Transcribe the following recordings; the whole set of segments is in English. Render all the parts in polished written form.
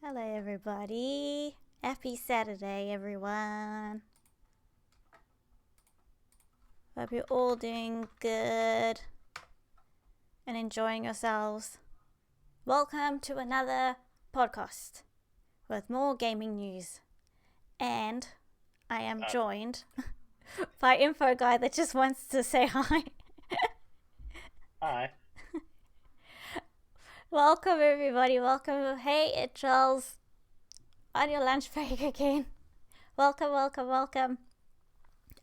Hello, everybody. Happy Saturday, everyone. Hope you're all doing good and enjoying yourselves. Welcome to another podcast with more gaming news. And I am joined by Info Guy that just wants to say hi. Hi. Welcome, everybody. Welcome. Hey, Charles. On your lunch break again. Welcome.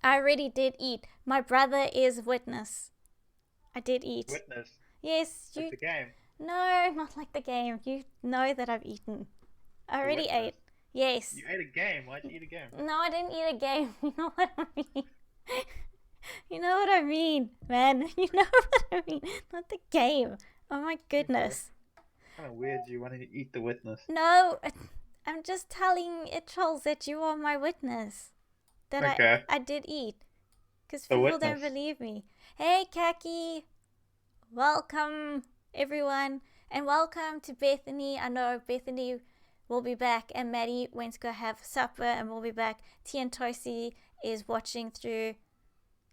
I already did eat. My brother is witness. I did eat. Witness. Yes, It's a game. No, not like the game. You know that I've eaten. I already ate. Yes. You ate a game. Why'd you eat a game? No, I didn't eat a game. You know what I mean? You know what I mean, man. You know what I mean. Not the game. Oh my goodness. Kind of weird you wanted to eat the witness. No, I'm just telling it, Charles, that you are my witness. That Okay. I did eat. Because The people don't witness. believe me. Hey, Kaki. Welcome, everyone. And welcome to Bethany. I know Bethany will be back. And Maddie went to go have supper and we'll be back. Tian Tosi is watching through.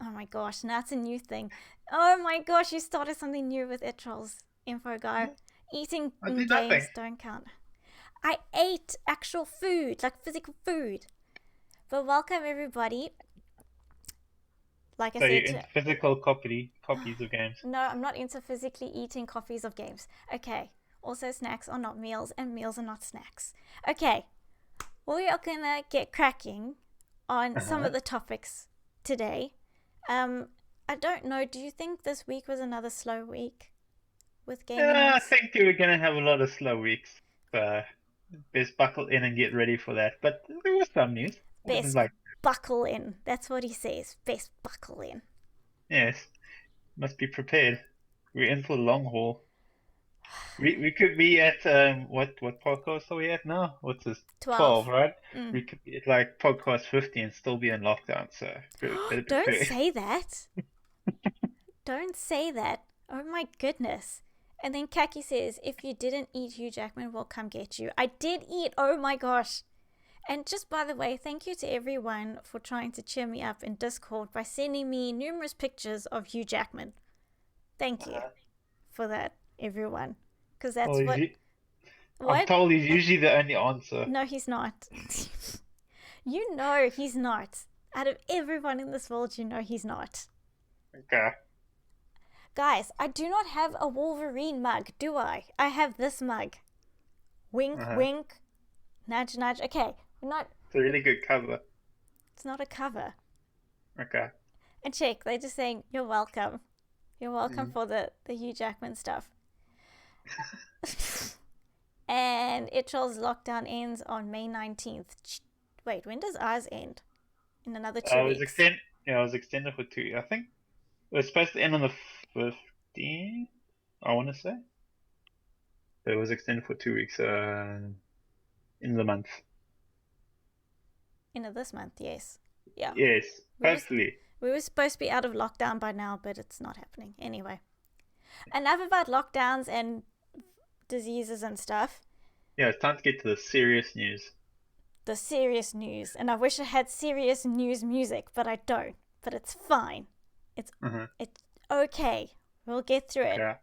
Oh my gosh, now it's a new thing. Oh my gosh, you started something new with it, Charles. Info guy. Eating I did games nothing. don't count. I ate actual food, like physical food. But welcome, everybody. Like I So you're said, into physical copies of games. no, I'm not into physically eating copies of games. Okay. Also, snacks are not meals, and meals are not snacks. Okay. We are gonna get cracking on some of the topics today. I don't know. Do you think this week was another slow week with gaming Yeah, I news? think we're gonna have a lot of slow weeks. So best buckle in and get ready for that. But there was some news. I didn't Best like. buckle in. That's what he says. Best buckle in. Yes, must be prepared. We're in for the long haul. We could be at what podcast are we at now? What's this? 12, 12. right? We could be at like podcast 50 and still be in lockdown, so better Don't prepare. say that. Don't say that. Oh my goodness. And then Kaki says, if you didn't eat, Hugh Jackman will come get you. I did eat. Oh my gosh. And just by the way, thank you to everyone for trying to cheer me up in Discord by sending me numerous pictures of Hugh Jackman. Thank you for that, everyone. Because that's Well, what. I'm What? told he's usually the only answer. No, he's not. You know he's not. Out of everyone in this world, you know he's not. Okay. Guys, I do not have a Wolverine mug, do I? I have this mug. Wink, wink, nudge, nudge. Okay, we're not. It's a really good cover. It's not a cover. Okay. And check, they're just saying, you're welcome. You're welcome for the Hugh Jackman stuff. And Itrol's lockdown ends on May 19th. Wait, when does ours end? In another 2 weeks. It was extended for 2. I think it was supposed to end on the 15th, I want to say. But it was extended for 2 weeks in the month. End of this month, yes. Yeah. Yes, hopefully. We were supposed to be out of lockdown by now, but it's not happening. Anyway. Enough about lockdowns and diseases and stuff. Yeah, it's time to get to the serious news. The serious news. And I wish I had serious news music, but I don't. But it's fine. It's okay. We'll get through it. Yeah.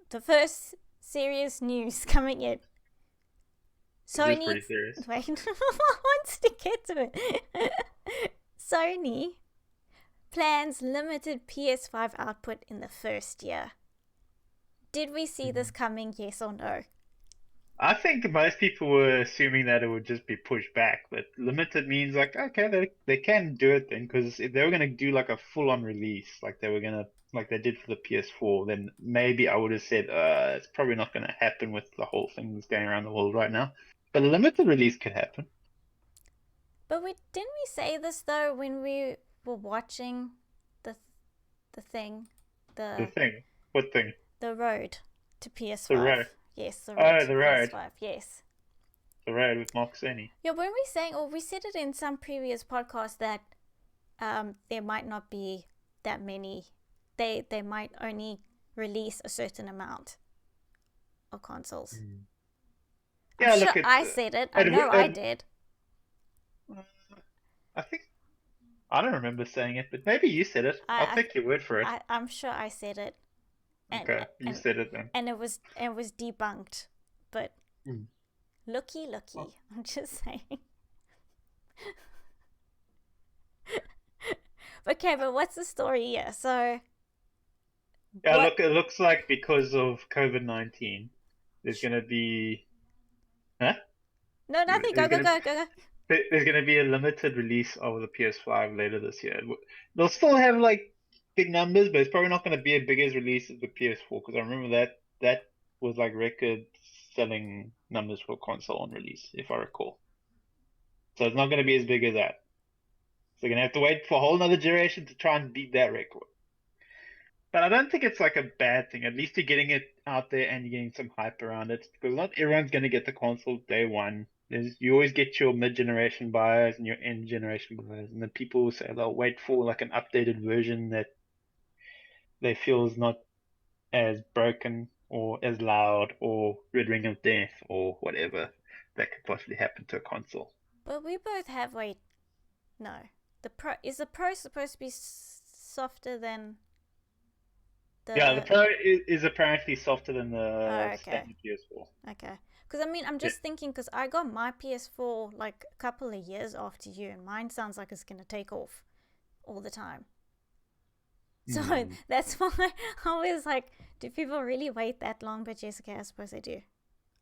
The first serious news coming in. Sony. It's pretty serious. Wait, I want to get to it. Sony plans limited PS5 output in the first year. Did we see this coming, yes or no? I think most people were assuming that it would just be pushed back, but limited means like, okay, they can do it then, because if they were going to do like a full-on release, like they did for the PS4, then maybe I would have said, it's probably not going to happen with the whole thing that's going around the world right now. But a limited release could happen. But didn't we say this though when we were watching the thing, The thing. What thing? the road to PS5? The road. Yes, the Oh, road to the road. PS5. Yes. The road with Mark Sony. Yeah, when we saying, or we said it in some previous podcast that there might not be that many. They might only release a certain amount of consoles. I'm Yeah, sure look, I said it. I it, know I it, did. I think I don't remember saying it, but maybe you said it. I'll I, take your word for it. I'm sure I said it, and Okay, you and said it then. it was debunked. But Mm. looky, Well, I'm just saying. Okay, but what's the story here? So yeah, what? look, it looks like because of COVID-19, there's gonna be, huh? No, nothing. There's Go, go, gonna go, go, go. there's gonna be a limited release of the PS5 later this year. They'll still have like big numbers, but it's probably not gonna be as big as release as the PS4 because I remember that was like record selling numbers for console on release, if I recall. So it's not gonna be as big as that. So they're gonna have to wait for a whole another generation to try and beat that record. But I don't think it's like a bad thing. At least you're getting it out there and you're getting some hype around it. Because not everyone's going to get the console day one. You always get your mid-generation buyers and your end-generation buyers. And then people will say they'll wait for like an updated version that they feel is not as broken or as loud or Red Ring of Death or whatever that could possibly happen to a console. But we both have. Wait, no. The Pro supposed to be softer than Yeah, the the? Pro is apparently softer than Oh, the okay, standard PS4. okay. Because I mean, I'm Yeah. just thinking because I got my PS4 like a couple of years after you, and mine sounds like it's gonna take off all the time. So Hmm. that's why I was like, do people really wait that long? But yes, okay, I suppose they do.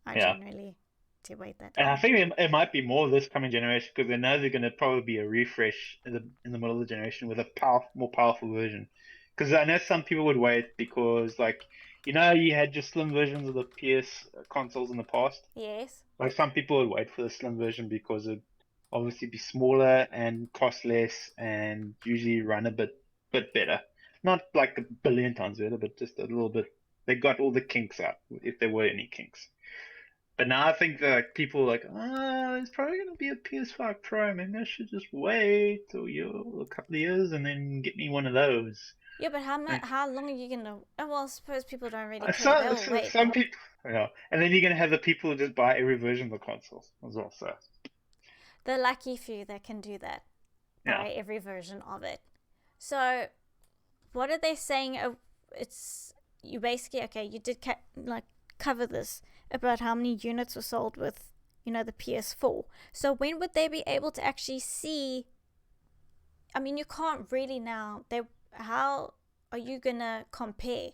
I Yeah. generally do wait that And I long. think it might be more this coming generation because they know they're going to probably be a refresh in the middle of the generation with a more powerful version. Because I know some people would wait because, like, you had just slim versions of the PS consoles in the past. Yes. Like, some people would wait for the slim version because it'd obviously be smaller and cost less and usually run a bit better. Not like a billion times better, but just a little bit. They got all the kinks out, if there were any kinks. But now I think that like, people are like, it's probably gonna be a PS5 Pro. Maybe I should just wait a couple of years and then get me one of those. Yeah, but Like, how long are you gonna? Oh, well, I suppose people don't really care. some They'll wait. some people, and then you're gonna have the people who just buy every version of the console as well. So The lucky few that can do that, yeah, buy every version of it. So, what are they saying? It's you basically okay. You did like cover this about how many units were sold with the PS4. So when would they be able to actually see? I mean, you can't really now. They how are you gonna compare?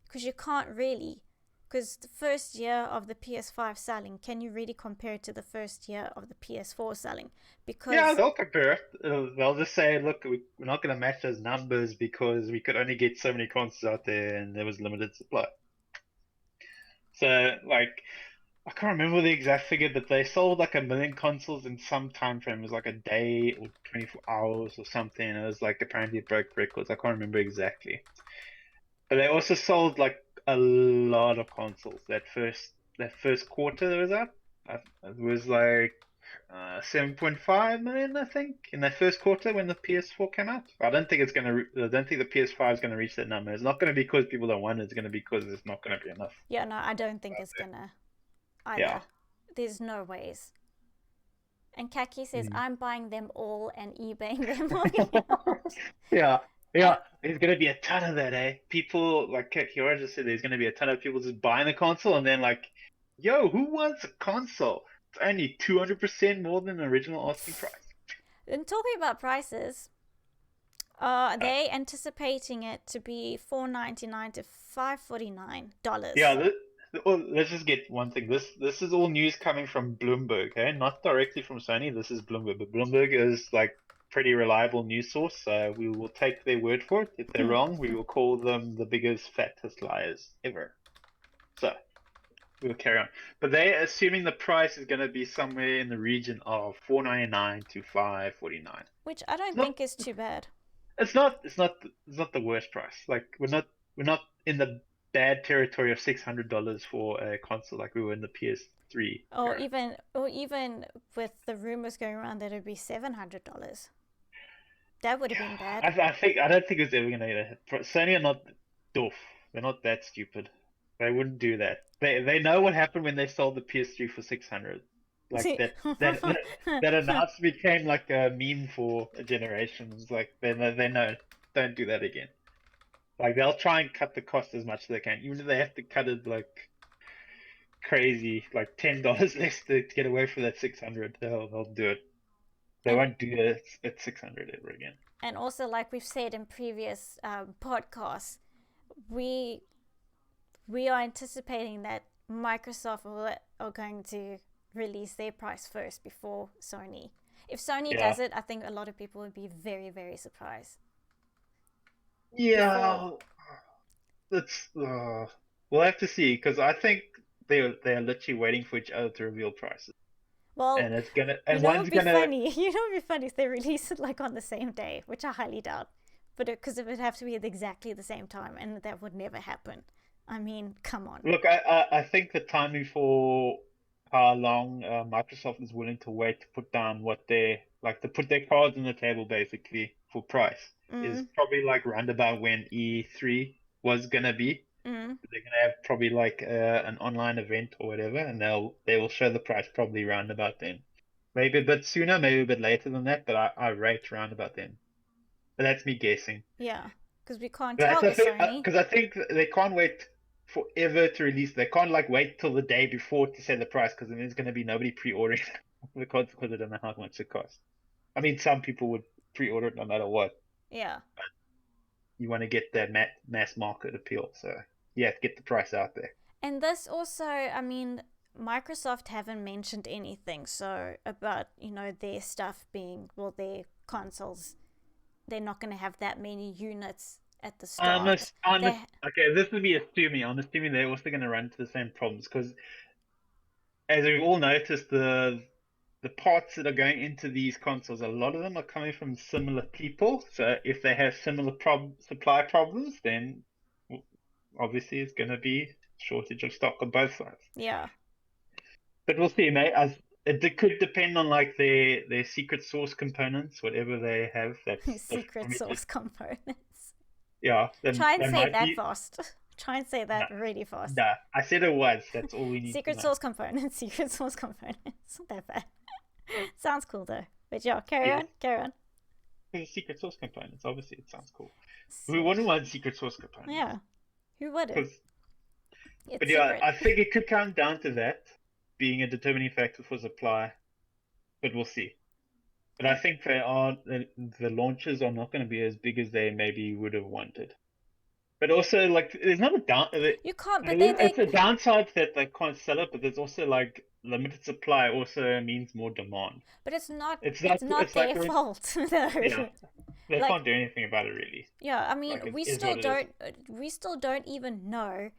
Because you can't really. Because the first year of the PS5 selling, can you really compare it to the first year of the PS4 selling? yeah, Because they'll compare it. They'll just say, look, we're not gonna match those numbers because we could only get so many consoles out there and there was limited supply. So like. I can't remember the exact figure, but they sold like 1 million consoles in some time frame. It was like a day or 24 hours or something. It was like apparently it broke records. I can't remember exactly. But they also sold like a lot of consoles that first quarter that was out. It was like 7.5 million, I think, in that first quarter when the PS4 came out. I don't think the PS5 is gonna reach that number. It's not gonna be because people don't want it. It's gonna be because there's not gonna be enough yeah, no, I don't think out it's there. gonna Yeah. either. There's no ways. And Kaki says, Mm. I'm buying them all and eBaying them all. Yeah, and yeah. There's gonna be a ton of that, eh? People like Kiora just said, there's gonna be a ton of people just buying a console and then like, yo, who wants a console? It's only 200% more than the original asking price. and talking about prices, are Uh, they anticipating it to be $4.99 to yeah, $549? let's just get one thing. This is all news coming from Bloomberg, okay? Not directly from Sony. This is Bloomberg, but Bloomberg is like pretty reliable news source, so we will take their word for it. If they're wrong, we will call them the biggest, fattest liars ever. So we'll carry on. But they're assuming the price is going to be somewhere in the region of 499 to 549. Which I It's don't not. think is too bad. It's not the worst price. Like we're not in the bad territory of $600 for a console like we were in the PS3 era. Or even with the rumors going around that it'd be $700. That would have been bad. I don't think it's ever going to get a hit. Sony are not doof. They're not that stupid. They wouldn't do that. They know what happened when they sold the PS3 for 600. Like that announcement became like a meme for a generation. It's like they know, don't do that again. Like they'll try and cut the cost as much as they can, even if they have to cut it like crazy, like $10 less to get away from that 600. They'll do it. They and won't do it at 600 ever again. and also, like we've said in previous podcasts, we we are anticipating that Microsoft are going to release their price first before Sony. If Sony Yeah. does it, I think a lot of people would be very, very surprised. Before, Yeah, that's we'll have to see because I think they're literally waiting for each other to reveal prices, well, and it's gonna you and know, one's it'd be gonna funny. You know, it'd be funny if they release it like on the same day, which I highly doubt. But because it would have to be at exactly the same time, and that would never happen. I mean, come on. look. I think the timing for how long Microsoft is willing to wait to put down what they like to put their cards on the table basically for price is Mm, probably like roundabout when E3 was gonna be. mm. They're gonna have probably like an online event or whatever, and they will show the price probably round about then. Maybe a bit sooner, maybe a bit later than that, but I rate round about then. But that's me guessing. Yeah, because we can't But tell I with think Sony. because I think they can't wait forever to release. They can't like wait till the day before to set the price because then there's gonna be nobody pre-ordering the cards because they don't know how much it costs. I mean, some people would pre-order it no matter what. Yeah. You want to get that mass market appeal, so you have to get the price out there. And this also, I mean, Microsoft haven't mentioned anything so about, their stuff being, well, their consoles, they're not going to have that many units at the start. They Okay, this would be assuming. I'm assuming they're also going to run into the same problems because, as we've all noticed, the parts that are going into these consoles, a lot of them are coming from similar people. So if they have similar supply problems, then obviously it's going to be shortage of stock on both sides. Yeah. But we'll see, mate. As it could depend on like their secret source components, whatever they have. That's Secret source components. yeah. Try and They say might that be. fast. Try and say that really fast. Nah, I said it once. That's all we need to Secret know. source components. Secret source components. Not that bad. Sounds cool though. But yeah, carry Yeah, on. Carry on. because secret source components. Obviously, it sounds cool. We Sick. wouldn't want secret source components. Yeah. Who wouldn't? Because, but It's yeah, secret. I think it could come down to that being a determining factor for supply. But we'll see. But I think the launches are not going to be as big as they maybe would have wanted. But also, like, there's not a down. You can't, but It's a downside that they can't sell it, but there's also like limited supply. Also means more demand. but it's not. It's It's not. not It's like their fault. No. yeah, they Like, can't do anything about it really. yeah. I mean, Like it we is still what it is. don't. We still don't even know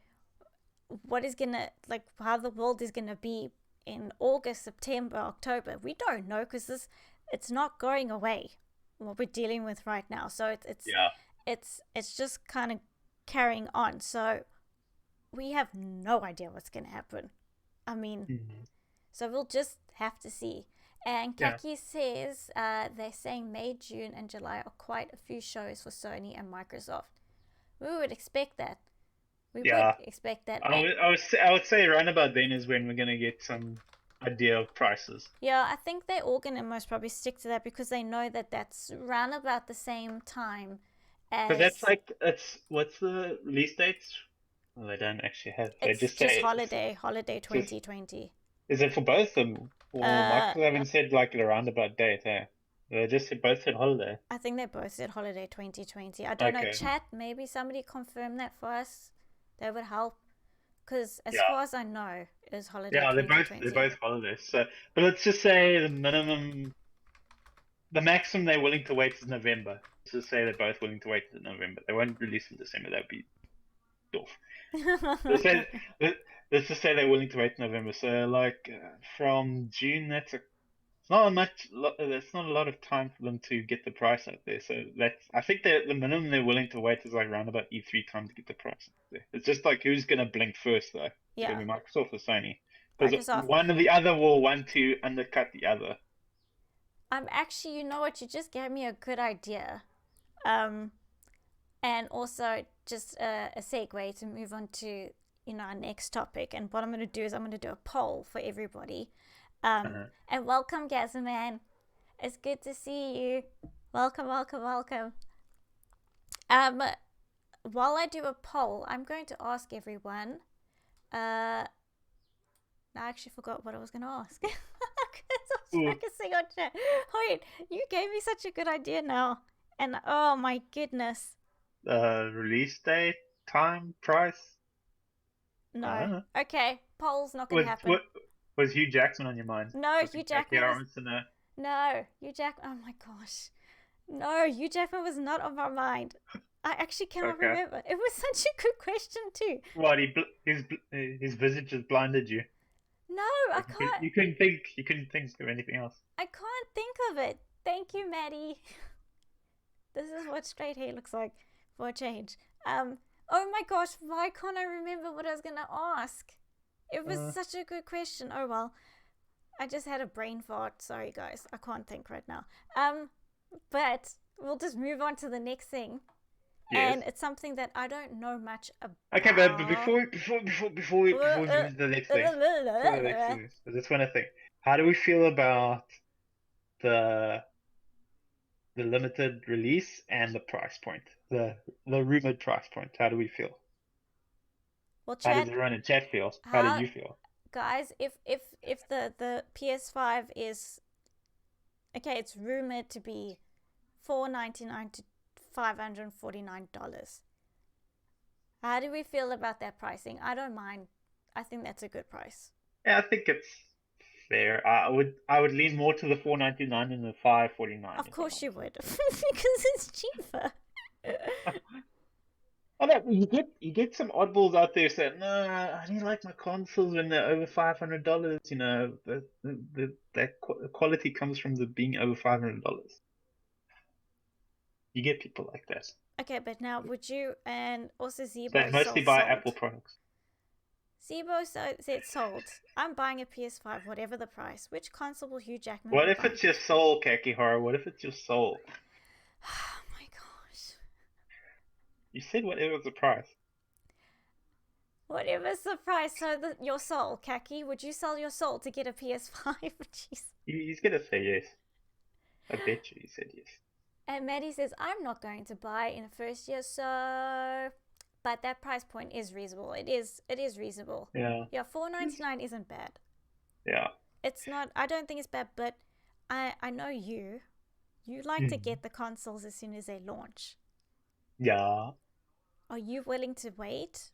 what is gonna like how the world is gonna be in August, September, October. We don't know because it's not going away. What we're dealing with right now, so Yeah. it's just kind of carrying on. So we have no idea what's gonna happen. I mean, Mhm. so we'll just have to see. And Yeah. Kaki says they're saying May, June, and July are quite a few shows for Sony and Microsoft. We would expect that. We Yeah. would expect that. I would say around about then is when we're gonna get some idea of prices. Yeah, I think they're all going to most probably stick to that because they know that that's around about the same time Because that's as like what's the release dates? Well, they don't actually have. They it's just just say holiday just 2020. is it for both of them? Or Uh, Microsoft haven't said like a roundabout date, eh? They just said both said holiday. I think they both said holiday 2020. I don't know, Okay. chat, maybe somebody confirm that for us. That would help. Because as Yeah. far as I know, it is holiday Yeah, they're 2020. both holidays. So, but let's just say the maximum they're willing to wait is November. Let's just say they're both willing to wait until November. They won't release in December. That'd be doof. Let's say, let's just say they're willing to wait in November. So, like from June, it's not much. That's not a lot of time for them to get the price out there. So I think the minimum they're willing to wait is like around about E3 time to get the price out there. It's just like who's gonna blink first though. It's gonna Yeah, be Microsoft or Sony. Because Microsoft. one or the other will want to undercut the other. I'm actually, you know what, you just gave me a good idea. Um, and also just a segue to move on to, in our next topic. And what I'm going to do is I'm going to do a poll for everybody. And welcome, GazMan. It's good to see you. Welcome. While I do a poll, I'm going to ask everyone. I actually forgot what I was going to ask. Because I was focusing on chat. Wait, you gave me such a good idea now. And oh my goodness. Release date, time, price? No. Okay, poll's not going to happen. Was Hugh Jackman on your mind? No, Hugh Jackman was... No. No, Hugh Jackman... Oh my gosh. No, Hugh Jackman was not on my mind. I actually cannot remember. It was such a good question too. What, his visage has blinded you? No, I can't. You couldn't think of anything else. I can't think of it. Thank you, Maddie. This is what straight hair looks like for a change. Oh my gosh, why can't I remember what I was going to ask? It was such a good question. Oh well. I just had a brain fart. Sorry guys, I can't think right now. But we'll just move on to the next thing. Yes. And it's something that I don't know much about. Okay, but before we move to the next thing, I just want to think. How do we feel about the limited release and the price point, the rumored price point? How do we feel? Well, chat, how does everyone in chat feel? How do you feel? Guys, if the PS5 is okay, it's rumored to be $499 to $549. How do we feel about that pricing? I don't mind. I think that's a good price. Yeah, I think it's fair. I would lean more to the $499 than the $549. Of course you would, because it's cheaper. Oh, no, you get some oddballs out there saying, no, I don't like my consoles when they're over $500. You know, that quality comes from the being over $500. You get people like that. Okay, but now would you, and also Zebo they mostly buy Apple products. Zebo said sold. I'm buying a PS5, whatever the price. Which console will Hugh Jackman What if it's your soul, Kakihara? What if it's your soul? Oh my gosh. You said whatever's the price. Whatever's the price. So your soul, Kaki, would you sell your soul to get a PS5? Jeez. He's going to say yes. I bet you he said yes. And Maddie says, I'm not going to buy in the first year, so... But that price point is reasonable. It is reasonable. Yeah. Yeah, $499 isn't bad. Yeah. It's not... I don't think it's bad, but I know you. You like to get the consoles as soon as they launch. Yeah. Are you willing to wait?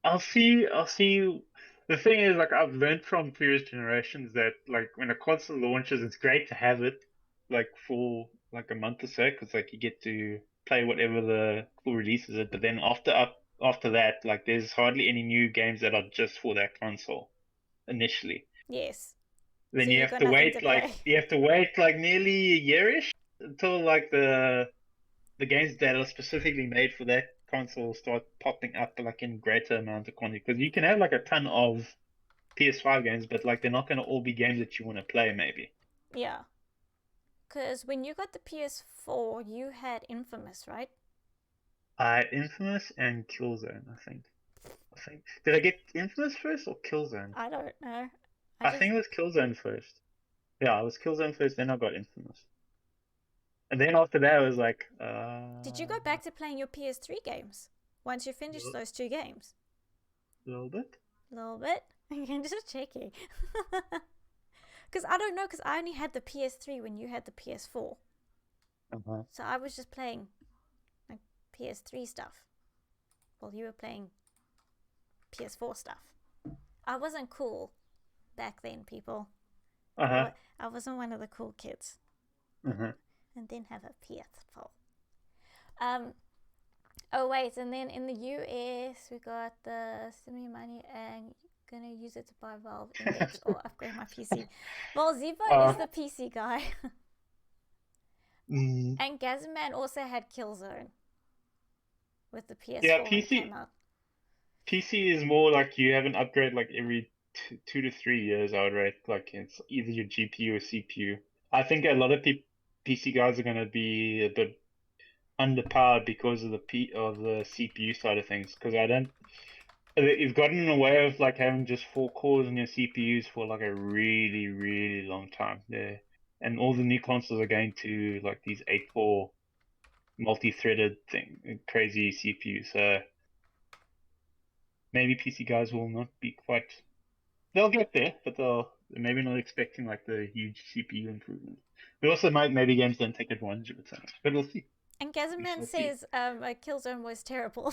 I'll see. The thing is, like, I've learned from previous generations that, like, when a console launches, it's great to have it, like, for... like a month or so, because like you get to play whatever the full release is, but then after that, like there's hardly any new games that are just for that console initially. Yes. Then so you have to wait like nearly a yearish until like the games that are specifically made for that console start popping up like in greater amount of quantity, because you can have like a ton of PS5 games, but like they're not going to all be games that you want to play maybe. Yeah. Because when you got the PS4, you had Infamous, right? I had Infamous and Killzone, I think. Did I get Infamous first or Killzone? I don't know. I think it was Killzone first. Yeah, it was Killzone first, then I got Infamous. And then after that, I was like... Did you go back to playing your PS3 games once you finished those two games? A little bit. A little bit? I'm just checking. Because I don't know, because I only had the PS3 when you had the PS4. Uh-huh. So I was just playing like PS3 stuff while you were playing PS4 stuff. I wasn't cool back then, people. Uh-huh. I wasn't one of the cool kids. Uh-huh. And then have a PS4. Oh wait, and then in the US we got the send me money and gonna use it to buy Valve Index or upgrade my PC. Well, Zibo is the PC guy. And GazMan also had Killzone with the PS4 yeah, when it came out. PC is more like you have an upgrade like every 2 to 3 years, I would rate. Like it's either your GPU or CPU. I think a lot of PC guys are gonna be a bit underpowered because of the CPU side of things. Because You've gotten in a way of like having just 4 cores in your CPUs for like a really, really long time. Yeah. And all the new consoles are going to like these 8-core multi-threaded thing, crazy CPUs. So maybe PC guys will not be quite. They'll get there, but they're maybe not expecting like the huge CPU improvement. But also, maybe games don't take advantage of it so much. But we'll see. And We Gazman shall see. says a Killzone was terrible.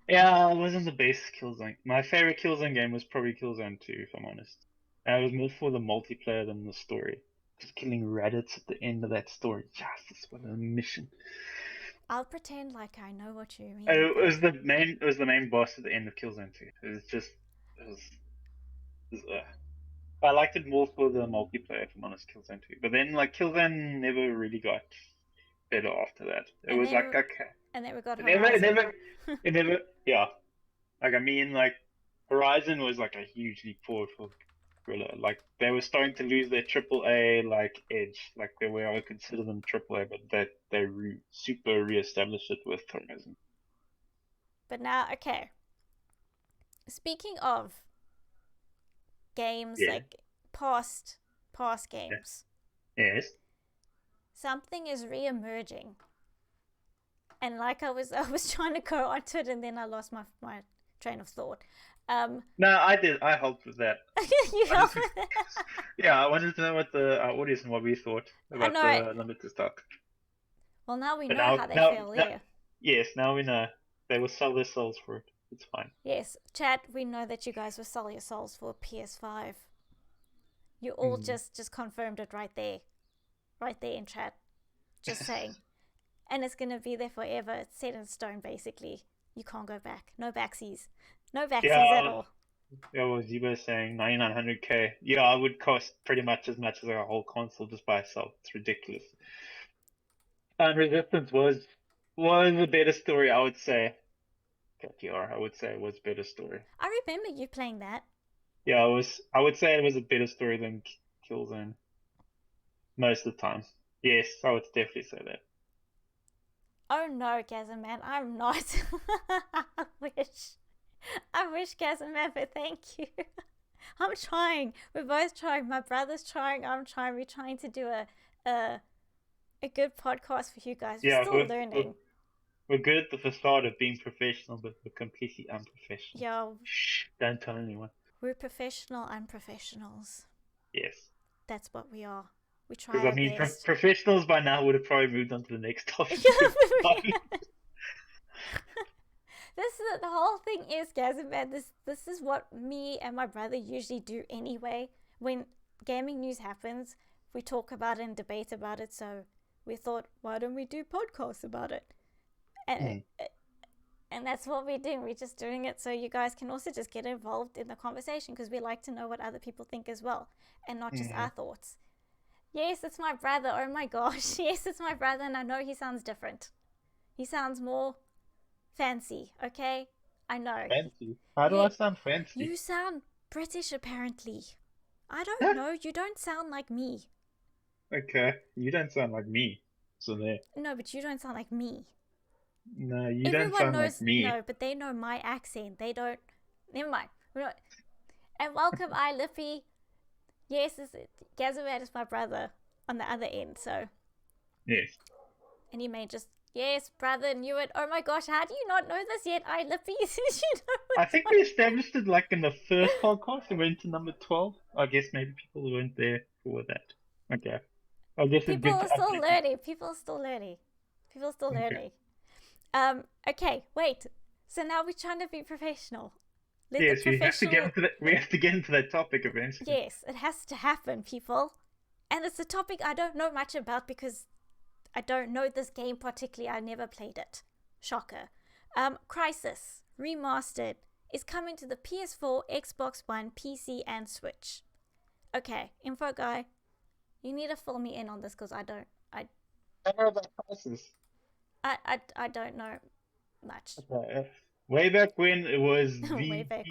Yeah, it wasn't the best Killzone. My favorite Killzone game was probably Killzone 2, if I'm honest. It was more for the multiplayer than the story. Just killing rabbits at the end of that story. Jesus, what a mission! I'll pretend like I know what you mean. It was the main. It was the main boss at the end of Killzone 2. It was just. It was. It was I liked it more for the multiplayer, if I'm honest, Killzone 2. But then, like, Killzone never really got better after that. It was like, okay. And then we got It Horizon. never, yeah. Like, I mean, like, Horizon was like a huge leap forward for Guerrilla. Like, they were starting to lose their AAA, like, edge. Like, they were, I would consider them AAA, but they super re-established it with Horizon. But now, okay. Speaking of games, Yeah. like past games, Yes. something is re-emerging. And like I was trying to go onto it, and then I lost my train of thought. No, I did. I helped with that. You helped with that? Yeah, I wanted to know what the audience and what we thought about the limited stock. Well, now we But know how they feel, yeah. Yes, now we know. They will sell their souls for it. It's fine. Yes, chat, we know that you guys will sell your souls for PS5. You all just confirmed it right there. Right there in chat. Just saying. And it's going to be there forever. It's set in stone, basically. You can't go back. No backsies. No backsies at all. Yeah, what was Zibo saying? 9900K. Yeah, I would cost pretty much as a whole console just by itself. It's ridiculous. And Resistance was a better story, I would say. KTR, I would say it was a better story. I remember you playing that. Yeah, I would say it was a better story than Killzone. Most of the time. Yes, I would definitely say that. Oh no, Gazman, I'm not. I wish Gazman, but thank you. I'm trying. We're both trying. My brother's trying. I'm trying. We're trying to do a good podcast for you guys. We're still learning. We're good at the facade of being professional, but we're completely unprofessional. Yeah. Shh, don't tell anyone. We're professional unprofessionals. Yes. That's what we are. We try our Because, I mean, best. professionals by now would have probably moved on to the next topic. The whole thing is, Gazman, this is what me and my brother usually do anyway. When gaming news happens, we talk about it and debate about it. So we thought, why don't we do podcasts about it? And that's what we're doing. We're just doing it so you guys can also just get involved in the conversation, because we like to know what other people think as well, and not just our thoughts. Yes, it's my brother. Oh my gosh. Yes, it's my brother, and I know he sounds different. He sounds more fancy, okay? I know. Fancy? How do I sound fancy? You sound British, apparently. I don't know. You don't sound like me. Okay. You don't sound like me. So there. No, but you don't sound like me. No, you don't sound like me. No, but they know my accent. They don't. Never mind. And welcome, Lippy. Yes, Gazawad is my brother on the other end, so. Yes. And you may just, yes, brother, knew it. Oh my gosh, how do you not know this yet, Lippy? Since you know I think we established it like in the first podcast and went to number 12. I guess maybe people weren't there for that. Okay. I guess People are still learning. Okay, wait. So now we're trying to be professional. Yes, we have to get into that topic eventually. Yes, it has to happen, people. And it's a topic I don't know much about because I don't know this game particularly. I never played it. Shocker. Crysis Remastered is coming to the PS4, Xbox One, PC, and Switch. Okay, info guy, you need to fill me in on this because I don't know about Crysis. I don't know much. Okay. Way back when it was way back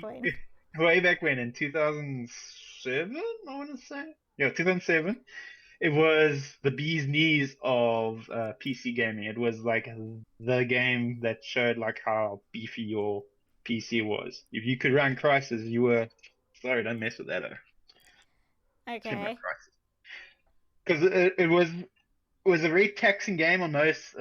when in 2007, I want to say. Yeah, 2007. It was the bee's knees of PC gaming. It was like the game that showed like how beefy your PC was. If you could run Crysis, you were sorry, don't mess with that. Too much Okay. Crysis because it was a very taxing game on most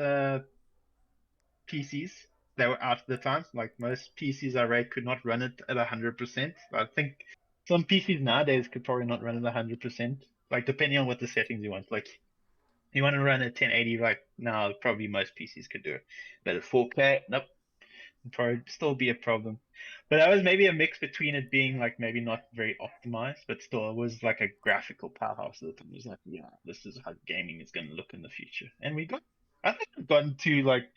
PCs that were out at the time. Like most PCs I rate could not run it at 100%. I think some PCs nowadays could probably not run it 100%. Like depending on what the settings you want. Like you want to run at 1080 right now, probably most PCs could do it. But at 4K, nope, it'd probably still be a problem. But that was maybe a mix between it being like maybe not very optimized, but still it was like a graphical powerhouse at the time. It was like, yeah, this is how gaming is going to look in the future. And I think we've gotten to like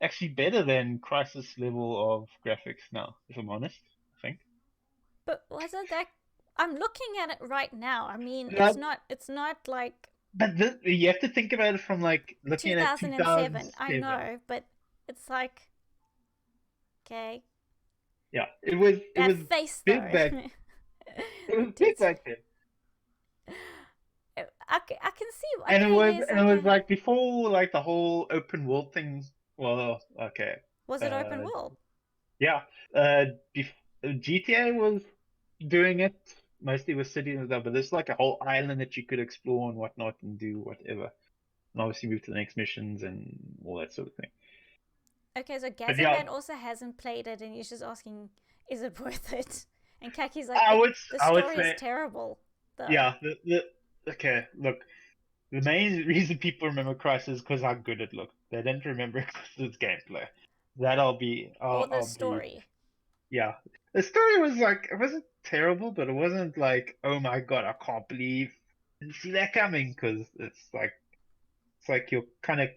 actually better than Crysis level of graphics now, if I'm honest, I think. But wasn't that? I'm looking at it right now. I mean, Yeah, It's not like but you have to think about it from like looking at it 2007. I 2007. know, but it's like, okay, Yeah, it was that face big though. back. It was big It's, back then. I can see. And it Okay, was yes, and it was okay. like before like the whole open world thing. Well, okay. Was it open Uh, world? yeah. Uh, GTA was doing it mostly with cities and stuff, but there's like a whole island that you could explore and whatnot and do whatever. And obviously move to the next missions and all that sort of thing. Okay, so But yeah, Gazman also hasn't played it, and he's just asking, "Is it worth it?" And Kaki's like, I would the I would story is say terrible, though." yeah. Okay, look. The main reason people remember Crysis is because how good it looked. They didn't remember it because of its gameplay. That Or the I'll be, story. yeah. The story was like, it wasn't terrible, but it wasn't like, oh my God, I can't believe I didn't see that coming, because it's like you're kind of,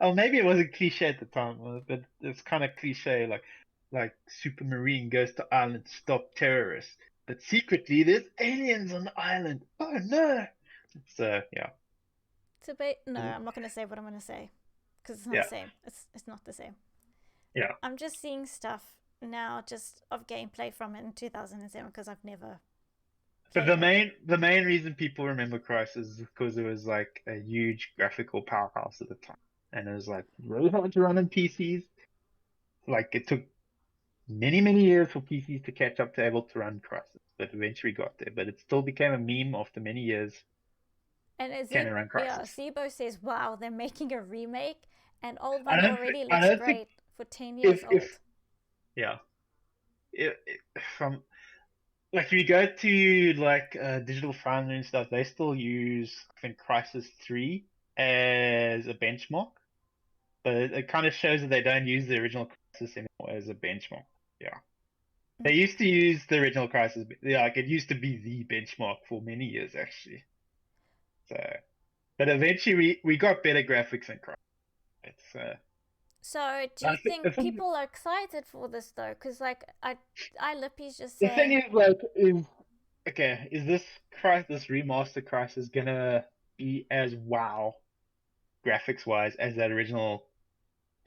oh, maybe it wasn't cliche at the time, but it's kind of cliche, like Supermarine goes to island to stop terrorists, but secretly there's aliens on the island. Oh no! So yeah, So, no, I'm not gonna say what I'm gonna say because it's not yeah, the same. It's not the same. yeah. I'm just seeing stuff now, just of gameplay from it in 2007 because I've never But played it. the main reason people remember Crysis is because it was like a huge graphical powerhouse at the time, and it was like really hard to run on PCs. Like it took many years for PCs to catch up to able to run Crysis, but eventually got there. But it still became a meme after many years. And Can it run Yeah, Crysis? Zebo says, "Wow, they're making a remake, and old I one don't think already I looks don't think great for 10 years if old." yeah, from like if you go to like Digital Foundry and stuff, they still use I think Crysis 3 as a benchmark. But it kind of shows that they don't use the original Crysis anymore as a benchmark. Yeah. They used to use the original Crysis. Yeah, like it used to be the benchmark for many years actually. So, but eventually we got better graphics in Crysis. It's So, do you I think think people are excited for this though? Because like Lippy's just the thing saying, is like is okay, is this Crysis remaster Crysis gonna be as wow graphics wise as that original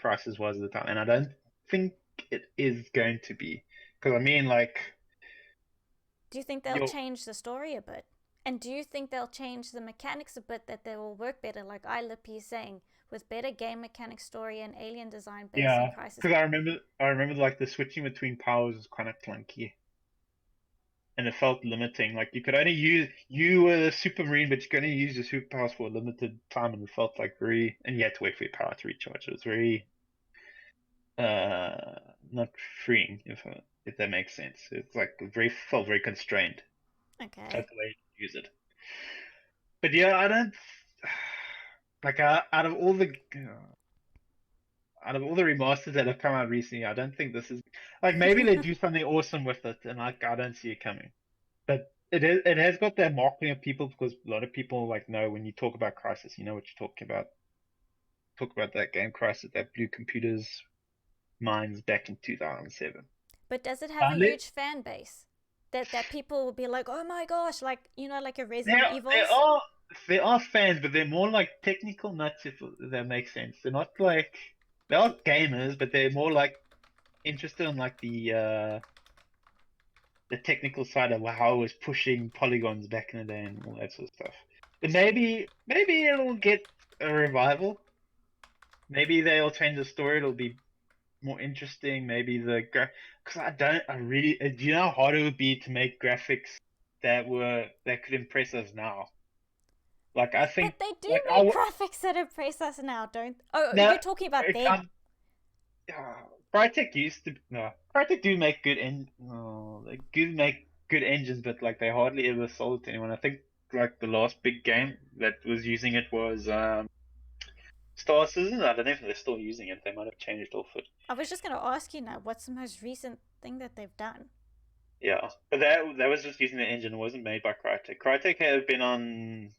Crysis was at the time? And I don't think it is going to be. Because I mean like do you think they'll you'll change the story a bit? And do you think they'll change the mechanics a bit that they will work better? Like Lippy is saying, with better game mechanics, story, and alien design based on Yeah, Crisis. because I remember like the switching between powers was kind of clunky, and it felt limiting. Like you were the supermarine, but you could only use your superpowers for a limited time, and it felt like and you had to wait for your power to recharge. It was very not freeing, if that makes sense. It's like felt very constrained. Okay. That's the way you use it. But yeah, I don't like out of all the remasters that have come out recently, I don't think this is like maybe they do something awesome with it, and like I don't see it coming. But it has got that marketing of people because a lot of people like know when you talk about Crysis, you know what you're talking about. Talk about that game Crysis that blew computers' minds back in 2007. But does it have a Unless huge fan base? That people will be like, "Oh my gosh," like like a Resident there Evils. there are fans, but they're more like technical nuts if that makes sense. They're not like they are gamers, but they're more like interested in like the technical side of how it was pushing polygons back in the day and all that sort of stuff. But maybe it'll get a revival. Maybe they'll change the story. It'll be more interesting. Maybe because I really do you know how hard it would be to make graphics that could impress us now. Like I think But they do like make graphics that impress us now, don't? Oh, no you're talking about if them. Crytek used to no Crytek do make they do make good engines, but like they hardly ever sold it to anyone. I think like the last big game that was using it was Star Citizen. I don't know if they're still using it. They might have changed off it. I was just going to ask you now, what's the most recent thing that they've done? Yeah, but that was just using the engine. It wasn't made by Crytek. Crytek have been on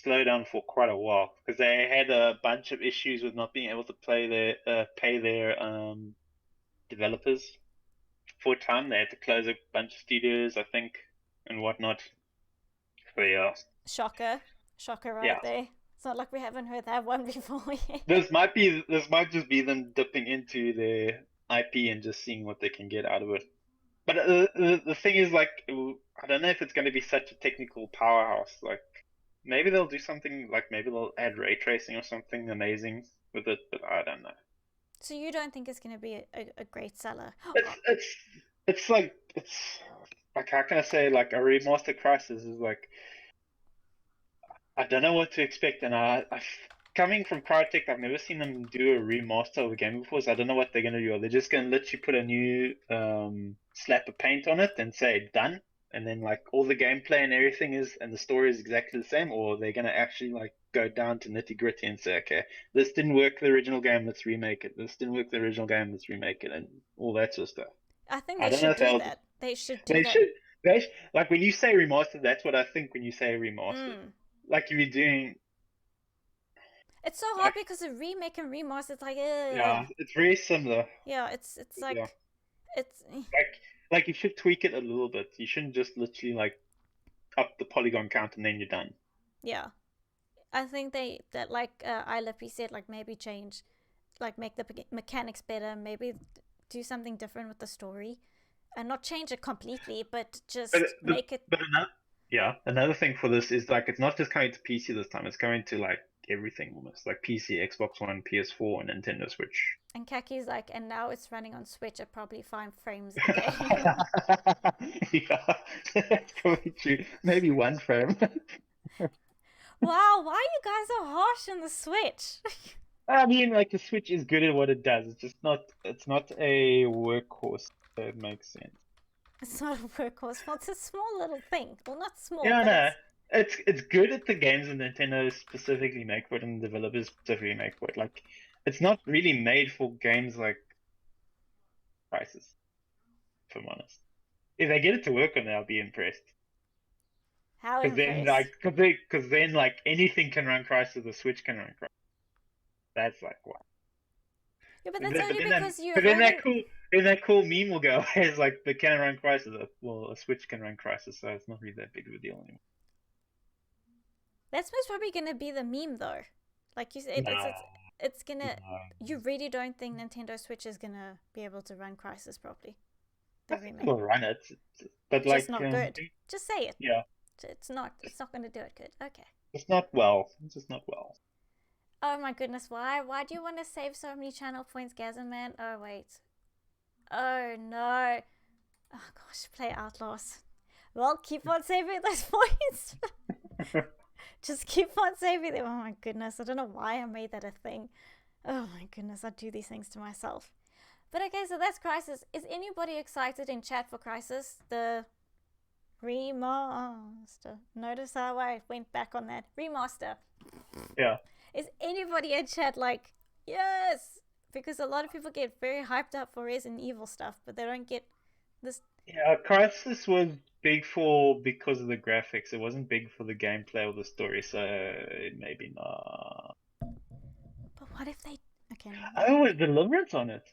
slowdown for quite a while because they had a bunch of issues with not being able to pay their developers for a time. They had to close a bunch of studios, I think, and whatnot. So yeah, Shocker. Shocker yeah. right there. It's not like we haven't heard that one before yet. This might just be them dipping into their IP and just seeing what they can get out of it. But the thing is, like, I don't know if it's going to be such a technical powerhouse. Like, maybe they'll do something, like, maybe they'll add ray tracing or something amazing with it, but I don't know. So you don't think it's going to be a great seller? It's like, how can I say, like, a remaster Crysis is like, I don't know what to expect, and coming from Crytek, I've never seen them do a remaster of a game before, so I don't know what they're gonna do. Are they just gonna literally put a new slap of paint on it and say done, and then like all the gameplay and everything and the story is exactly the same, or they're gonna actually like go down to nitty gritty and say, okay, this didn't work the original game, let's remake it. This didn't work the original game, let's remake it, and all that sort of stuff. I think I they don't know should if do they'll. that. They should do They that. should. Like when you say remastered, that's what I think when you say remastered. Like if you're doing It's so hard like because a remake and remaster, it's like, yeah, it's very similar. yeah, it's like, Yeah, it's, like you should tweak it a little bit. You shouldn't just literally like up the polygon count and then you're done. yeah. I think that like iLippy said, like maybe change, like make the mechanics better, maybe do something different with the story, and not change it completely, but just make it. But another thing for this is like it's not just coming to PC this time. It's coming to like everything almost, like PC, Xbox One, PS4, and Nintendo Switch. And Kaki's like, and now it's running on Switch at probably 5 frames a game. Yeah, that's probably true. Maybe 1 frame. Wow, why are you guys so harsh on the Switch? I mean, like the Switch is good at what it does. It's just not. It's not a workhorse. That makes sense. It's not a workhorse. Well, it's a small little thing. Well, not small. Yeah, but no. It's good at the games that Nintendo specifically make for it and the developers specifically make for it. Like, it's not really made for games like Crysis, if I'm honest. If they get it to work on it, I'll be impressed. How Because then, impressed? like anything can run Crysis, the Switch can run Crysis. That's like wow. Yeah, but And that's then, only because you're but then holding. that cool meme will go away. It's like the can run Crysis. Well, a Switch can run Crysis, so it's not really that big of a deal anymore. That's most probably gonna be the meme, though. Like you said, No, it's gonna. no. You really don't think Nintendo Switch is gonna be able to run Crysis properly? I The think remake. we'll run it, but It's like just not good. Just say it. yeah, It's not. It's not gonna do it good. Okay. it's not well. It's just not well. Oh my goodness, why? Why do you want to save so many channel points, Gazman? Oh wait. Oh no. Oh gosh, play Outlaws. Well, keep on saving those points. Just keep on saving them. Oh my goodness, I don't know why I made that a thing. Oh my goodness, I do these things to myself. But okay, so that's Crysis. Is anybody excited in chat for Crysis? The remaster. Notice how I went back on that. Remaster. Yeah. Is anybody in chat like, yes? Because a lot of people get very hyped up for Resident Evil stuff, but they don't get this. Yeah, Crysis was because of the graphics. It wasn't big for the gameplay or the story, so maybe not. But what if they? Okay. No. Oh, with Deliverance on it.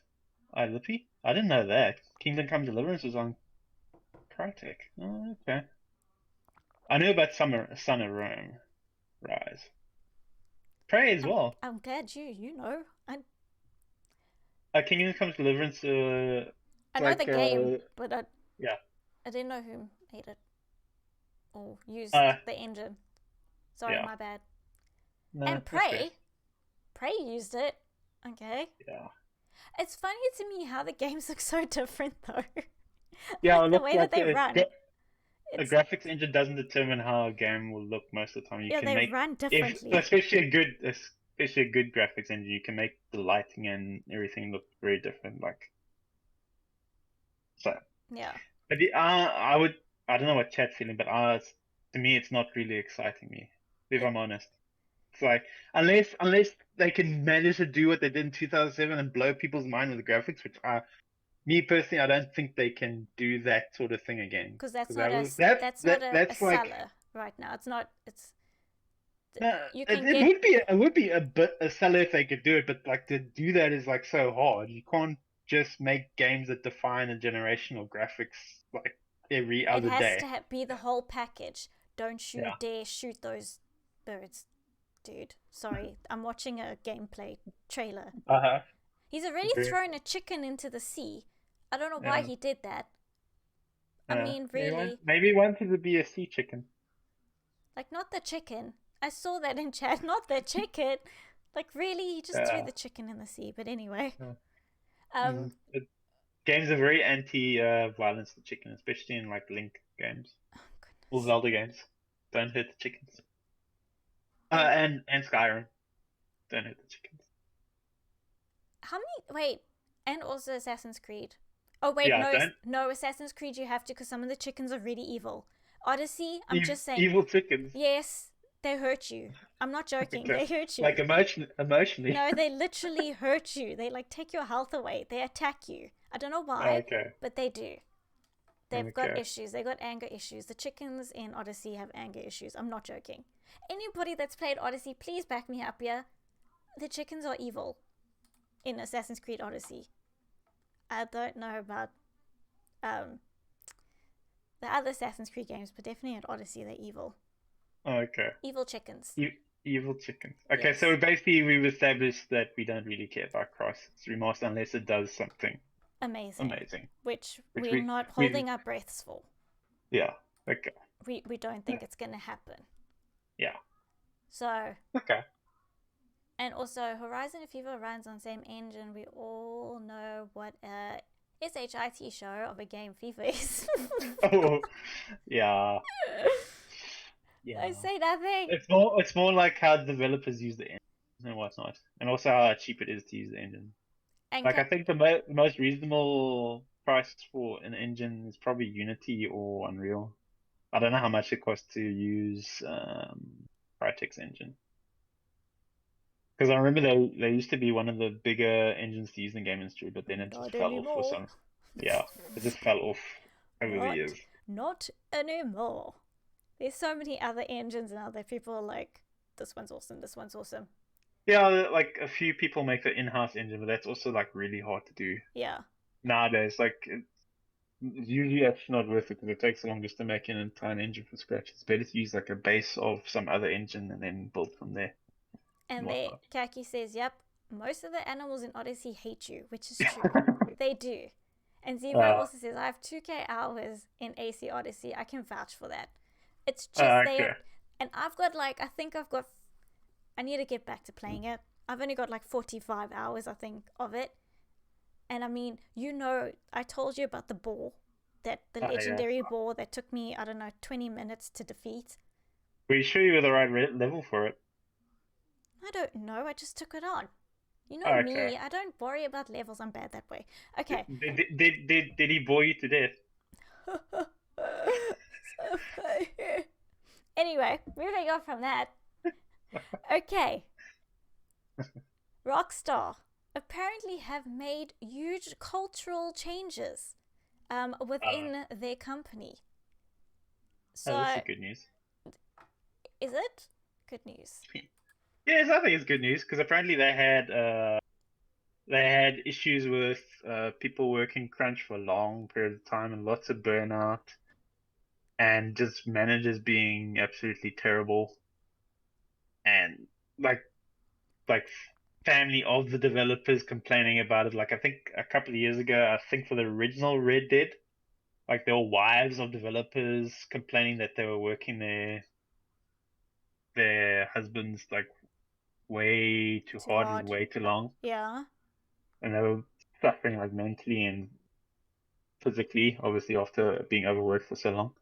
Lippy? I didn't know that. Kingdom Come Deliverance was on Crytek. Oh, okay. I knew about Son of Rome Rise. Prey as well. I'm glad you know. Kingdom Come Deliverance. I know the game, but yeah. I didn't know who made it or used the engine. Sorry, yeah. my bad. No, and Prey used it. Okay. Yeah. It's funny to me how the games look so different though. Yeah, Like it the looks way that like they run. a It's graphics engine doesn't determine how a game will look most of the time. You yeah, can they make, run if differently. especially a good graphics engine, you can make the lighting and everything look very different. Like so, Yeah. but I don't know what chat's feeling, but to me, it's not really exciting me, if It I'm honest. It's like unless they can manage to do what they did in 2007 and blow people's mind with the graphics, which me personally, I don't think they can do that sort of thing again. because that's Because not that a was that that's not that a that's like seller right now. It's not. It's no, you it, can it get would be it would be a bit a seller if they could do it, but like to do that is like so hard. You can't just make games that define a generation of graphics like every it other has day. to be the whole package. Don't you Yeah. dare shoot those birds, dude. Sorry, I'm watching a gameplay trailer. Uh-huh. He's already thrown a chicken into the sea. I don't know why Yeah. he did that. I mean, really, Maybe he wanted to be a sea chicken. like not the chicken. I saw that in chat. Not the chicken. Like really, he just threw Yeah. the chicken in the sea. But anyway, Yeah. um, Games are very anti-violence to chicken, especially in like Link games oh or goodness. Zelda games. Don't hurt the chickens. And And Skyrim. Don't hurt the chickens. how many? Wait, and also Assassin's Creed. Oh wait, Yeah, no, don't no Assassin's Creed. You have to because some of the chickens are really evil. Odyssey, I'm just saying. evil chickens. Yes, they hurt you. I'm not joking. Okay. They hurt Like you. emotionally. No, they literally hurt you. They like take your health away. They attack you. I don't know why, Okay. but they do. They've got Okay. issues. They got anger issues. The chickens in Odyssey have anger issues. I'm not joking. Anybody that's played Odyssey, please back me up here. The chickens are evil in Assassin's Creed Odyssey. I don't know about um, the other Assassin's Creed games, but definitely in Odyssey they're evil. Okay. Evil chickens. Evil chickens. Okay, so Yes. basically we've established that we don't really care about Crysis Remastered unless it does something Amazing. amazing. Which Which we're not we holding our breaths for. yeah. Okay. We don't think it's going to happen. Yeah. So, Okay. and also Horizon Fever runs on same engine. We all know what a SHIT show of a game FIFA is. Oh, yeah. Yeah. I say nothing. It's more like how developers use the engine and whatnot, and also how cheap it is to use the engine. And Like I think the most reasonable price for an engine is probably Unity or Unreal. I don't know how much it costs to use Crytek's engine. Because I remember they used to be one of the bigger engines to use in the game industry, but then it just not fell off for anymore. some. Yeah, it just fell off over the Not, years. not anymore. There's so many other engines now that people are like, this one's awesome, this one's awesome. Yeah, like a few people make the in-house engine, but that's also like really hard to do Yeah. nowadays. Like usually that's not worth it because it takes so long just to make an entire engine from scratch. It's better to use like a base of some other engine and then build from there and And they, whatnot. Kaki says, yep, most of the animals in Odyssey hate you, which is true. They do. And Zebra Uh, also says, I have 2K hours in AC Odyssey. I can vouch for that. It's just okay. and I've got like, I need to get back to playing it. I've only got like 45 hours, I think, of it. And I mean, I told you about the boar, the Yeah. legendary boar that took me, I don't know, 20 minutes to defeat. Were you sure you were the right level for it? I don't know, I just took it on. You know Okay. me, I don't worry about levels, I'm bad that way. Okay. Did he bore you to death? So funny. Anyway, moving on from that. Okay. Rockstar apparently have made huge cultural changes within their company. So, Oh, this is good news. is it? Good news. Yes, I think it's good news because apparently they had issues with people working crunch for a long period of time and lots of burnout and just managers being absolutely terrible and like family of the developers complaining about it. Like I think a couple of years ago, I think for the original Red Dead, like there were wives of developers complaining that they were working their husbands like way too Too hard and hard. way too long. Yeah. And they were suffering like mentally and physically, obviously after being overworked for so long.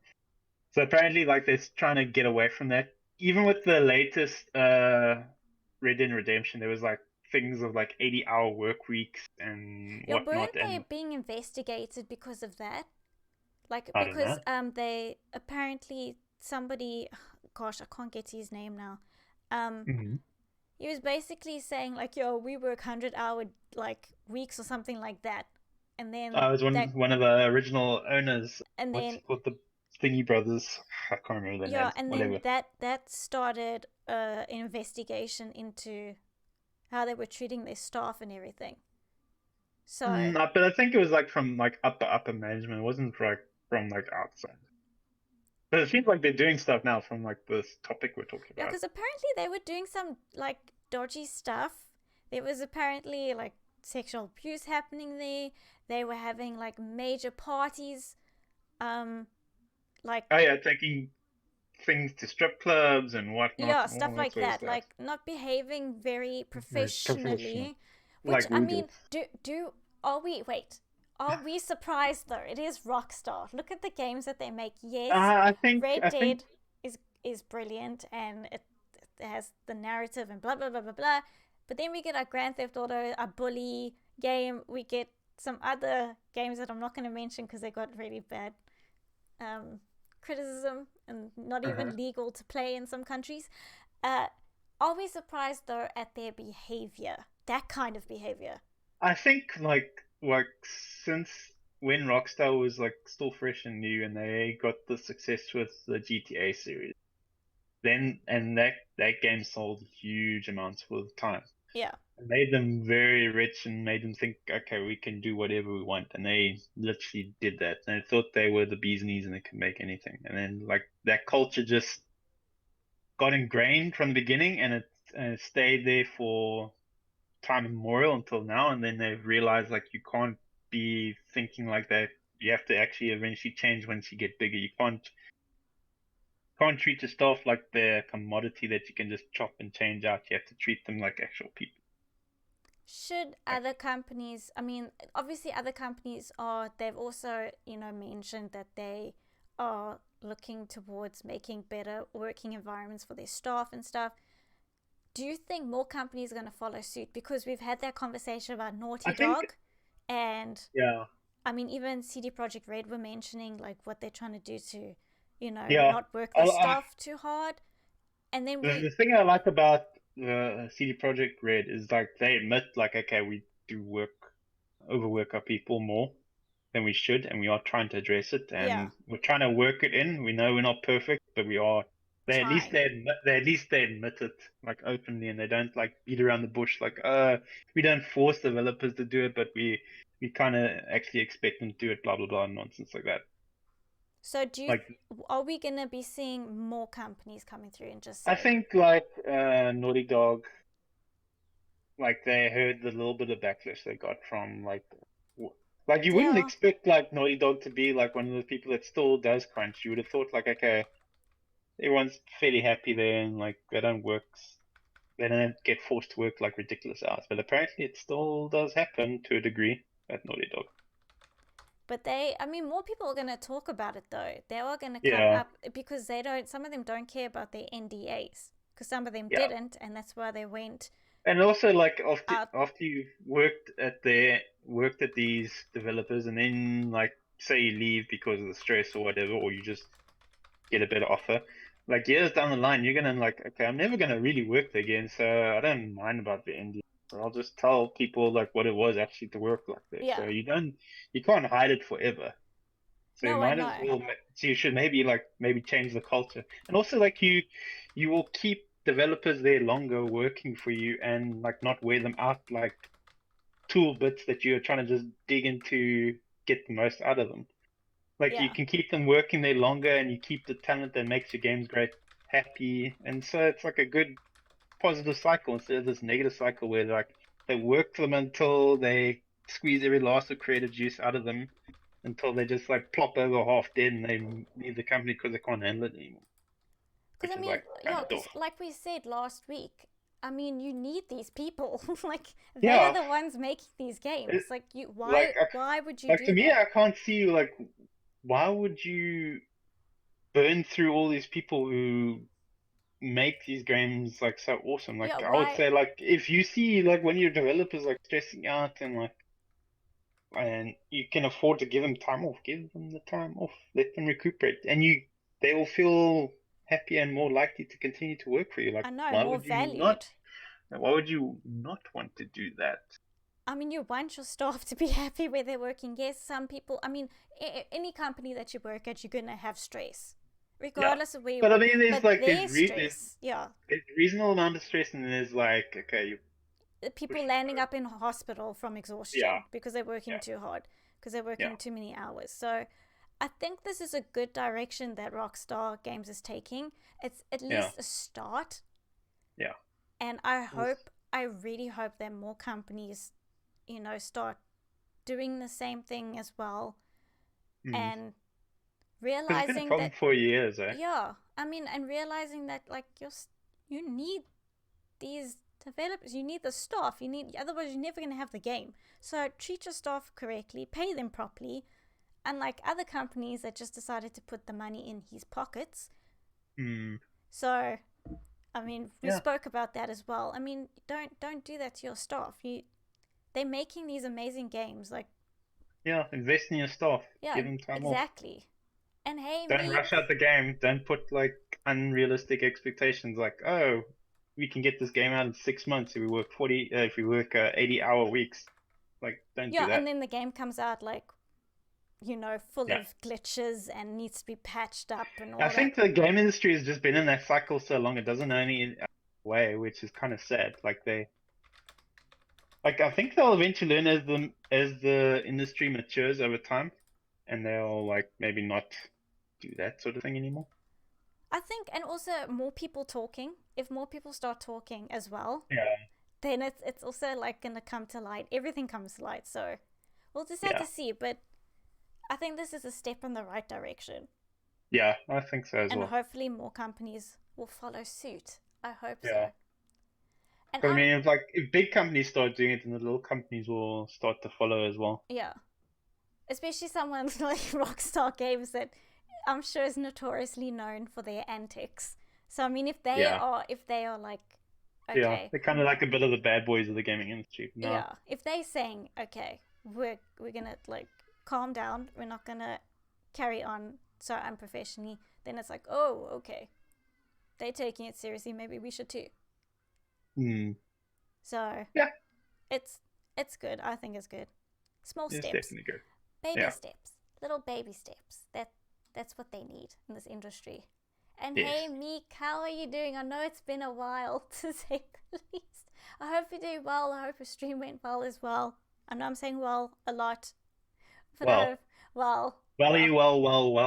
So apparently, like they're trying to get away from that. Even with the latest Red Dead Redemption, there was like things of like 80-hour work weeks and Yeah, whatnot, weren't they and being investigated because of that? Like, I don't because know. they apparently somebody, gosh, I can't get to his name now. Um, Mm-hmm. he was basically saying like, "Yo, we work 100-hour like weeks or something like that," and then I was that, one of the original owners. and What's then he called? The Thingy Brothers. I can't remember their yeah, names. and then Whatever. that started an investigation into how they were treating their staff and everything. So But I think it was like from like upper management. It wasn't like from like outside. But it seems like they're doing stuff now from like this topic we're talking yeah, about. because apparently they were doing some like dodgy stuff. There was apparently like sexual abuse happening there. They were having like major parties, um, like Oh yeah, taking things to strip clubs and whatnot, yeah, and all stuff that like sort of that. stuff. Like not behaving very Very professional, professionally. Which like I we mean, did. do are we wait? Are we surprised though? It is Rockstar. Look at the games that they make. Yes, Red I think Dead is brilliant and it has the narrative and blah blah blah blah blah. But then we get our Grand Theft Auto, our Bully game. We get some other games that I'm not going to mention because they got really bad um, criticism and not uh even legal to play in some countries. Uh, are we surprised though at their behavior? That kind of behavior. I think like since when Rockstar was like still fresh and new, and they got the success with the GTA series, then and that game sold huge amounts for the time. Yeah. It made them very rich and made them think, okay, we can do whatever we want, and they literally did that. And they thought they were the bee's knees and they could make anything. And then like that culture just got ingrained from the beginning, and it stayed there for time immemorial until now. And then they've realized like you can't be thinking like that. You have to actually eventually change once you get bigger. You can't treat your staff like they're a commodity that you can just chop and change out. You have to treat them like actual people. Should Like, other companies, I mean, obviously other companies are, they've also, mentioned that they are looking towards making better working environments for their staff and stuff. Do you think more companies are going to follow suit? Because we've had that conversation about I Naughty think, Dog, and yeah, I mean, even CD Projekt Red were mentioning like what they're trying to do to, yeah. not work their I, staff too hard. And then the thing I like about CD Projekt Red is like they admit like, okay, we do overwork our people more than we should, and we are trying to address it, yeah, and we're trying to work it in. We know we're not perfect, but we are. trying. They at least they admit it like openly, and they don't like beat around the bush like we don't force developers to do it, but we kind of actually expect them to do it, blah blah blah, nonsense like that. So Like are we going to be seeing more companies coming through and just I say, think like Naughty Dog, like they heard the little bit of backlash they got from like you wouldn't yeah, expect like Naughty Dog to be like one of the people that still does crunch. You would have thought like, okay, everyone's fairly happy there, and like they don't get forced to work like ridiculous hours. But apparently it still does happen to a degree at Naughty Dog. but I mean, more people are going to talk about it though. They are going to come Yeah, up because some of them don't care about their NDAs because some of them yeah. didn't, and that's why they went And also like out. after you've worked at these developers, and then like say you leave because of the stress or whatever, or you just get a better offer. Like years down the line, you're gonna like, okay, I'm never gonna really work there again, so I don't mind about the ending. I'll just tell people like what it was actually to work like this. So Yeah, you can't hide it forever. So you no, I might as know. well, so you should maybe change the culture, and also like you will keep developers there longer working for you, and like not wear them out like tool bits that you're trying to just dig into get the most out of them. Like you Yeah, can keep them working there longer, and you keep the talent that makes your games great happy, and so it's like a good positive cycle instead of this negative cycle where like they work them until they squeeze every last of creative juice out of them until they just like plop over half dead and they leave the company because they can't handle it anymore, because which I is mean, like kind yeah, of because tough. like we said last week, I mean, you need these people. Like, they are Yeah, the ones making these it, games. Like, like why would you like to do me, that? I can't see like why would you burn through all these people who make these games like so awesome? Yeah, Like I would why? say, like if you see like when your developers like stressing out and like and you can afford to give them time off, give them the time off, let them recuperate, and they will feel happier and more likely to continue to work for you. Like I know, more valued. why would you not want to do that? I mean, you want your staff to be happy where they're working. Yes, some people, I mean, any company that you work at, you're going to have stress, Yeah, regardless of where you but I work. mean, there's But like their stress, yeah, there's reasonable amount of stress, and there's like okay, you push people landing up in hospital from yeah, exhaustion because they're working yeah, too hard, because they're yeah, working too many hours. So I think this is a good direction that Rockstar Games is taking. It's at yeah, least a start. yeah. And I really hope that more companies, start doing the same thing as well, Mm. and Because it's been a realizing problem that, for years, eh? yeah, I mean, and realizing that, like, you need these developers, you need the staff, otherwise you're never going to have the game. So treat your staff correctly, pay them properly, unlike other companies that just decided to put the money in his pockets. Mm. So I mean, we Yeah, spoke about that as well. I mean, don't do that to your staff. They're making these amazing games. Like, yeah. Invest in your staff. yeah, Give them time off. exactly. And hey, Don't rush out the game. Don't put like unrealistic expectations. Like, oh, we can get this game out in 6 months if we work 80-hour weeks. Like, don't do yeah, that. and then the game comes out like, full Yeah. of glitches and needs to be patched up and I all that. think the game industry has just been in that cycle so long it doesn't know any way, which is kind of sad. Like I think they'll eventually learn as the industry matures over time, and they'll like maybe not do that sort of thing anymore. I think, and also more people talking. If more people start talking as well, Yeah, then it's also like gonna come to light. Everything comes to light. So we'll just have yeah, to see. But I think this is a step in the right direction. yeah. I think so as And well. hopefully more companies will follow suit. I hope so. Yeah, And because I mean, if big companies start doing it, then the little companies will start to follow as well. yeah, especially someone like Rockstar Games that I'm sure is notoriously known for their antics. So I mean, Yeah, if they are like, yeah. okay, They're kind of like a bit of the bad boys of the gaming industry. No, yeah, if they saying, okay, we're gonna like calm down, we're not gonna carry on so unprofessionally, then it's like, oh, okay, they're taking it seriously, maybe we should too. hmm. So Yeah, it's it's good. I think it's good. Small it's steps, definitely good. baby Yeah. steps, little baby steps. That's what they need in this industry. And Yes. hey, Meek, how are you doing? I know it's been a while, to say the least. I hope you're doing well. I hope your stream went well as well. I know I'm saying well a lot, but Well, well,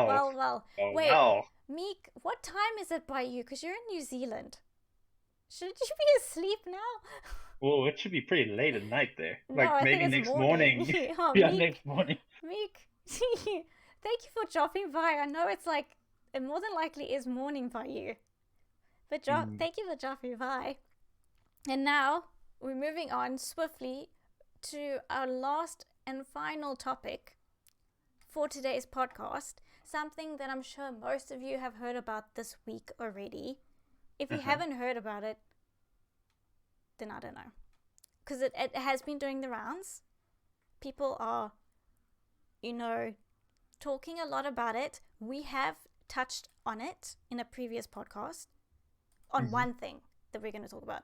well. well. Oh, Wait, well. Meek, what time is it by you? Because you're in New Zealand. Should you be asleep now? Well, it should be pretty late at night there. No, Like I think maybe it's next morning. morning. Oh, Yeah, Meek, next morning. Meek, thank you for dropping by. I know it's like, it more than likely is morning by you. But Mm. thank you for dropping by. And now we're moving on swiftly to our last and final topic for today's podcast. Something that I'm sure most of you have heard about this week already. If you Uh-huh. haven't heard about it, then I don't know. Because it has been doing the rounds. People are, talking a lot about it. We have touched on it in a previous podcast on Mhm. one thing that we're going to talk about.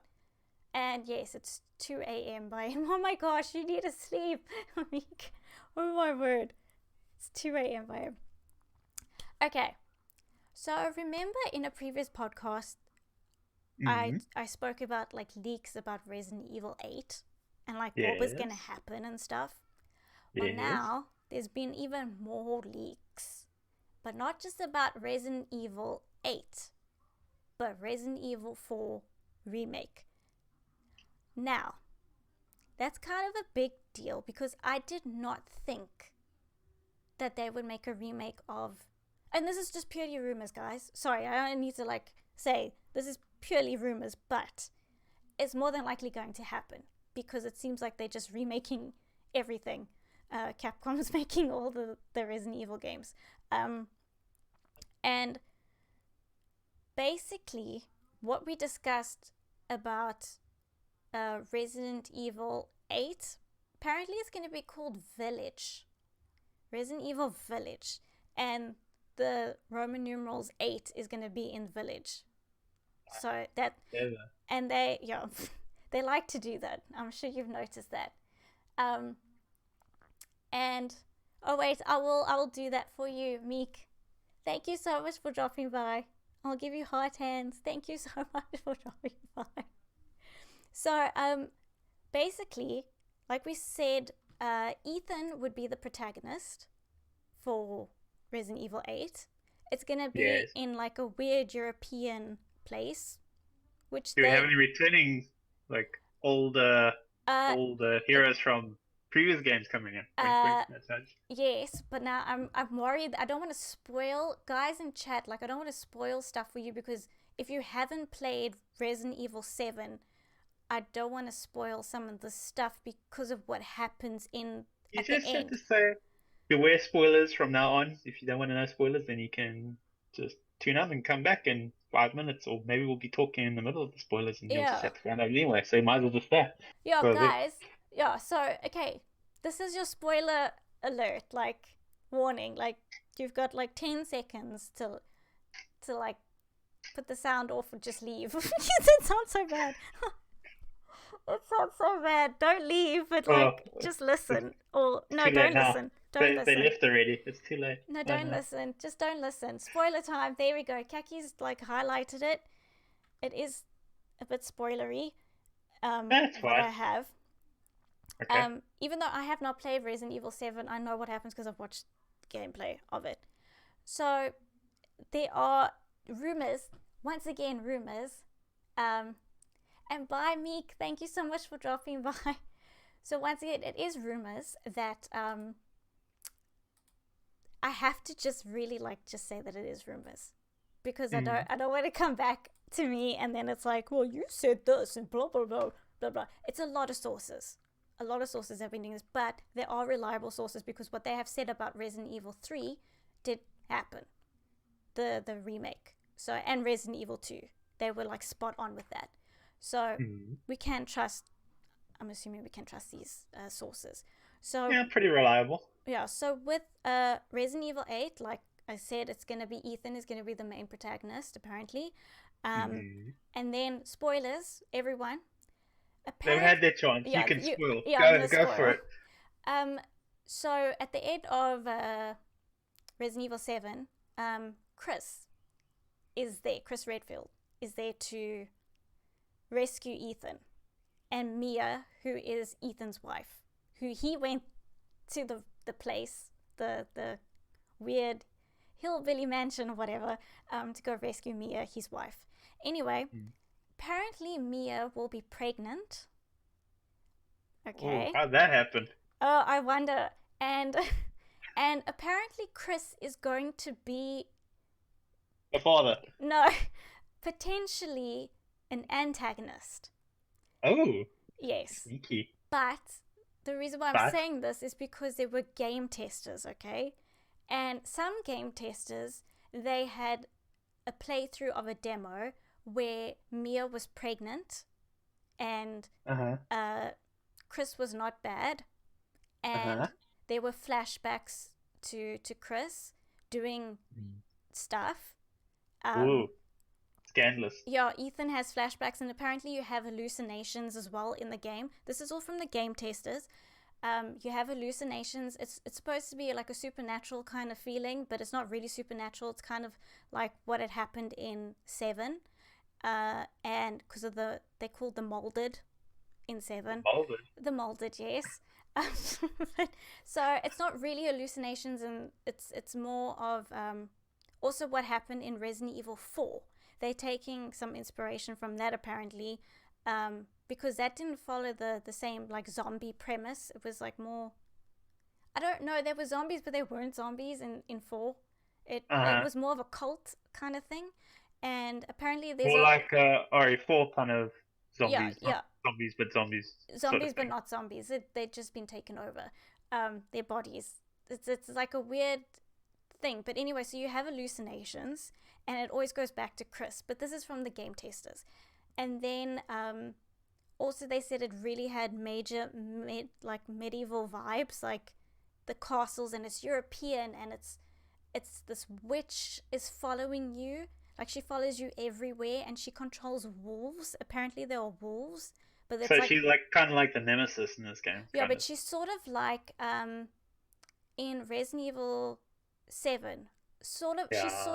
And yes, it's 2 a.m. by him. Oh my gosh, you need to sleep. Oh my word. It's 2 a.m. by him. Okay. So remember in a previous podcast, Mhm. I spoke about like leaks about Resident Evil 8 and like what was going to Yes. happen and stuff. Well, Yes. now there's been even more leaks. But not just about Resident Evil 8, but Resident Evil 4 Remake. Now, that's kind of a big deal because I did not think that they would make a remake of. And this is just purely rumors, guys. Sorry, I don't need to like say this is purely rumors, but is more than likely going to happen because it seems like they're just remaking everything. Capcom's making all the Resident Evil games. And basically, what we discussed about Resident Evil 8, apparently it's going to be called Village. Resident Evil Village. And the Roman numerals 8 is going to be in Village. So that, and they they like to do that. I'm sure you've noticed that. And oh wait, I will do that for you, Meek. Thank you so much for dropping by. I'll give you heart hands. Thank you so much for dropping by. So basically, like we said, Ethan would be the protagonist for Resident Evil 8. It's gonna be in like a weird European place, which do we have any returning like older heroes from previous games coming in? Yes, but now I'm worried. I don't want to spoil, guys in chat. Like, I don't want to spoil stuff for you because if you haven't played Resident Evil 7, I don't want to spoil some of the stuff because of what happens in you at the just have end. to say beware spoilers from now on. If you don't want to know spoilers, then you can just tune out and come back in 5 minutes, or maybe we'll be talking in the middle of the spoilers and you'll just have to find out anyway, so you might as well just stay. Yeah, guys. Yeah, so, okay, this is your spoiler alert, like, warning. Like, you've got, like, 10 seconds to like, put the sound off or just leave. It sounds so bad. It sounds so bad. Don't leave, but, like, just listen. Or, no, don't listen. Don't listen. They left already. It's too late. No, don't listen. Just don't listen. Spoiler time. There we go. Kaki's, like, highlighted it. It is a bit spoilery. That's what fine. I have. Okay. Even though I have not played Resident Evil 7, I know what happens because I've watched gameplay of it. So, there are rumors, once again rumors, and by Meek, thank you so much for dropping by. So once again, it is rumors that, I have to just really just say that it is rumors. Because I don't want to come back to me and then it's like, well, you said this and blah, blah, blah, blah, blah. It's a lot of sources. A lot of sources have been doing this, but there are reliable sources because what they have said about Resident Evil 3 did happen. The remake. So, and Resident Evil 2. They were like spot on with that. So we can trust, I'm assuming we can trust these sources. So yeah, pretty reliable. Yeah, so with Resident Evil 8, like I said, it's going to be Ethan is going to be the main protagonist, apparently. And then, spoilers, everyone. They've had their chance. You can spoil. Go for it. So, at the end of Resident Evil 7, Chris Redfield is there to rescue Ethan. And Mia, who is Ethan's wife, who he went to the place, the weird hillbilly mansion or whatever, to go rescue Mia, his wife. Anyway, apparently Mia will be pregnant. Okay. Ooh, how'd that happen? Oh, I wonder. And apparently Chris is going to be the father. No, potentially an antagonist. Oh. Yes. Sneaky. But the reason why I'm saying this is because there were game testers, okay? And some game testers, they had a playthrough of a demo where Mia was pregnant and Chris was not bad. And there were flashbacks to Chris doing stuff. Ooh. Scandalous. Yeah, Ethan has flashbacks, and apparently you have hallucinations as well in the game. This is all from the game testers. You have hallucinations. It's supposed to be like a supernatural kind of feeling, but it's not really supernatural. It's kind of like what had happened in 7. And because of they called the molded in 7. Molded? The molded, yes. So it's not really hallucinations, and it's more of also what happened in Resident Evil 4. They're taking some inspiration from that apparently, because that didn't follow the same like zombie premise. It was like more, I don't know, there were zombies, but they weren't zombies in 4. It was more of a cult kind of thing, and apparently there's more like RE4 kind of Yeah, Zombies, not yeah. zombies, but zombies sort of Zombies, but thing. not zombies. They've just been taken over. Their bodies. It's like a weird thing. But anyway, so you have hallucinations, and it always goes back to Chris. But this is from the game testers. And then also they said it really had major medieval vibes, like the castles, and it's European, and it's this witch is following you. Like she follows you everywhere, and she controls wolves. Apparently there are wolves, but it's So like she's like kind of like the nemesis in this game, yeah, kind but of. she's sort of like in Resident Evil 7, she's sort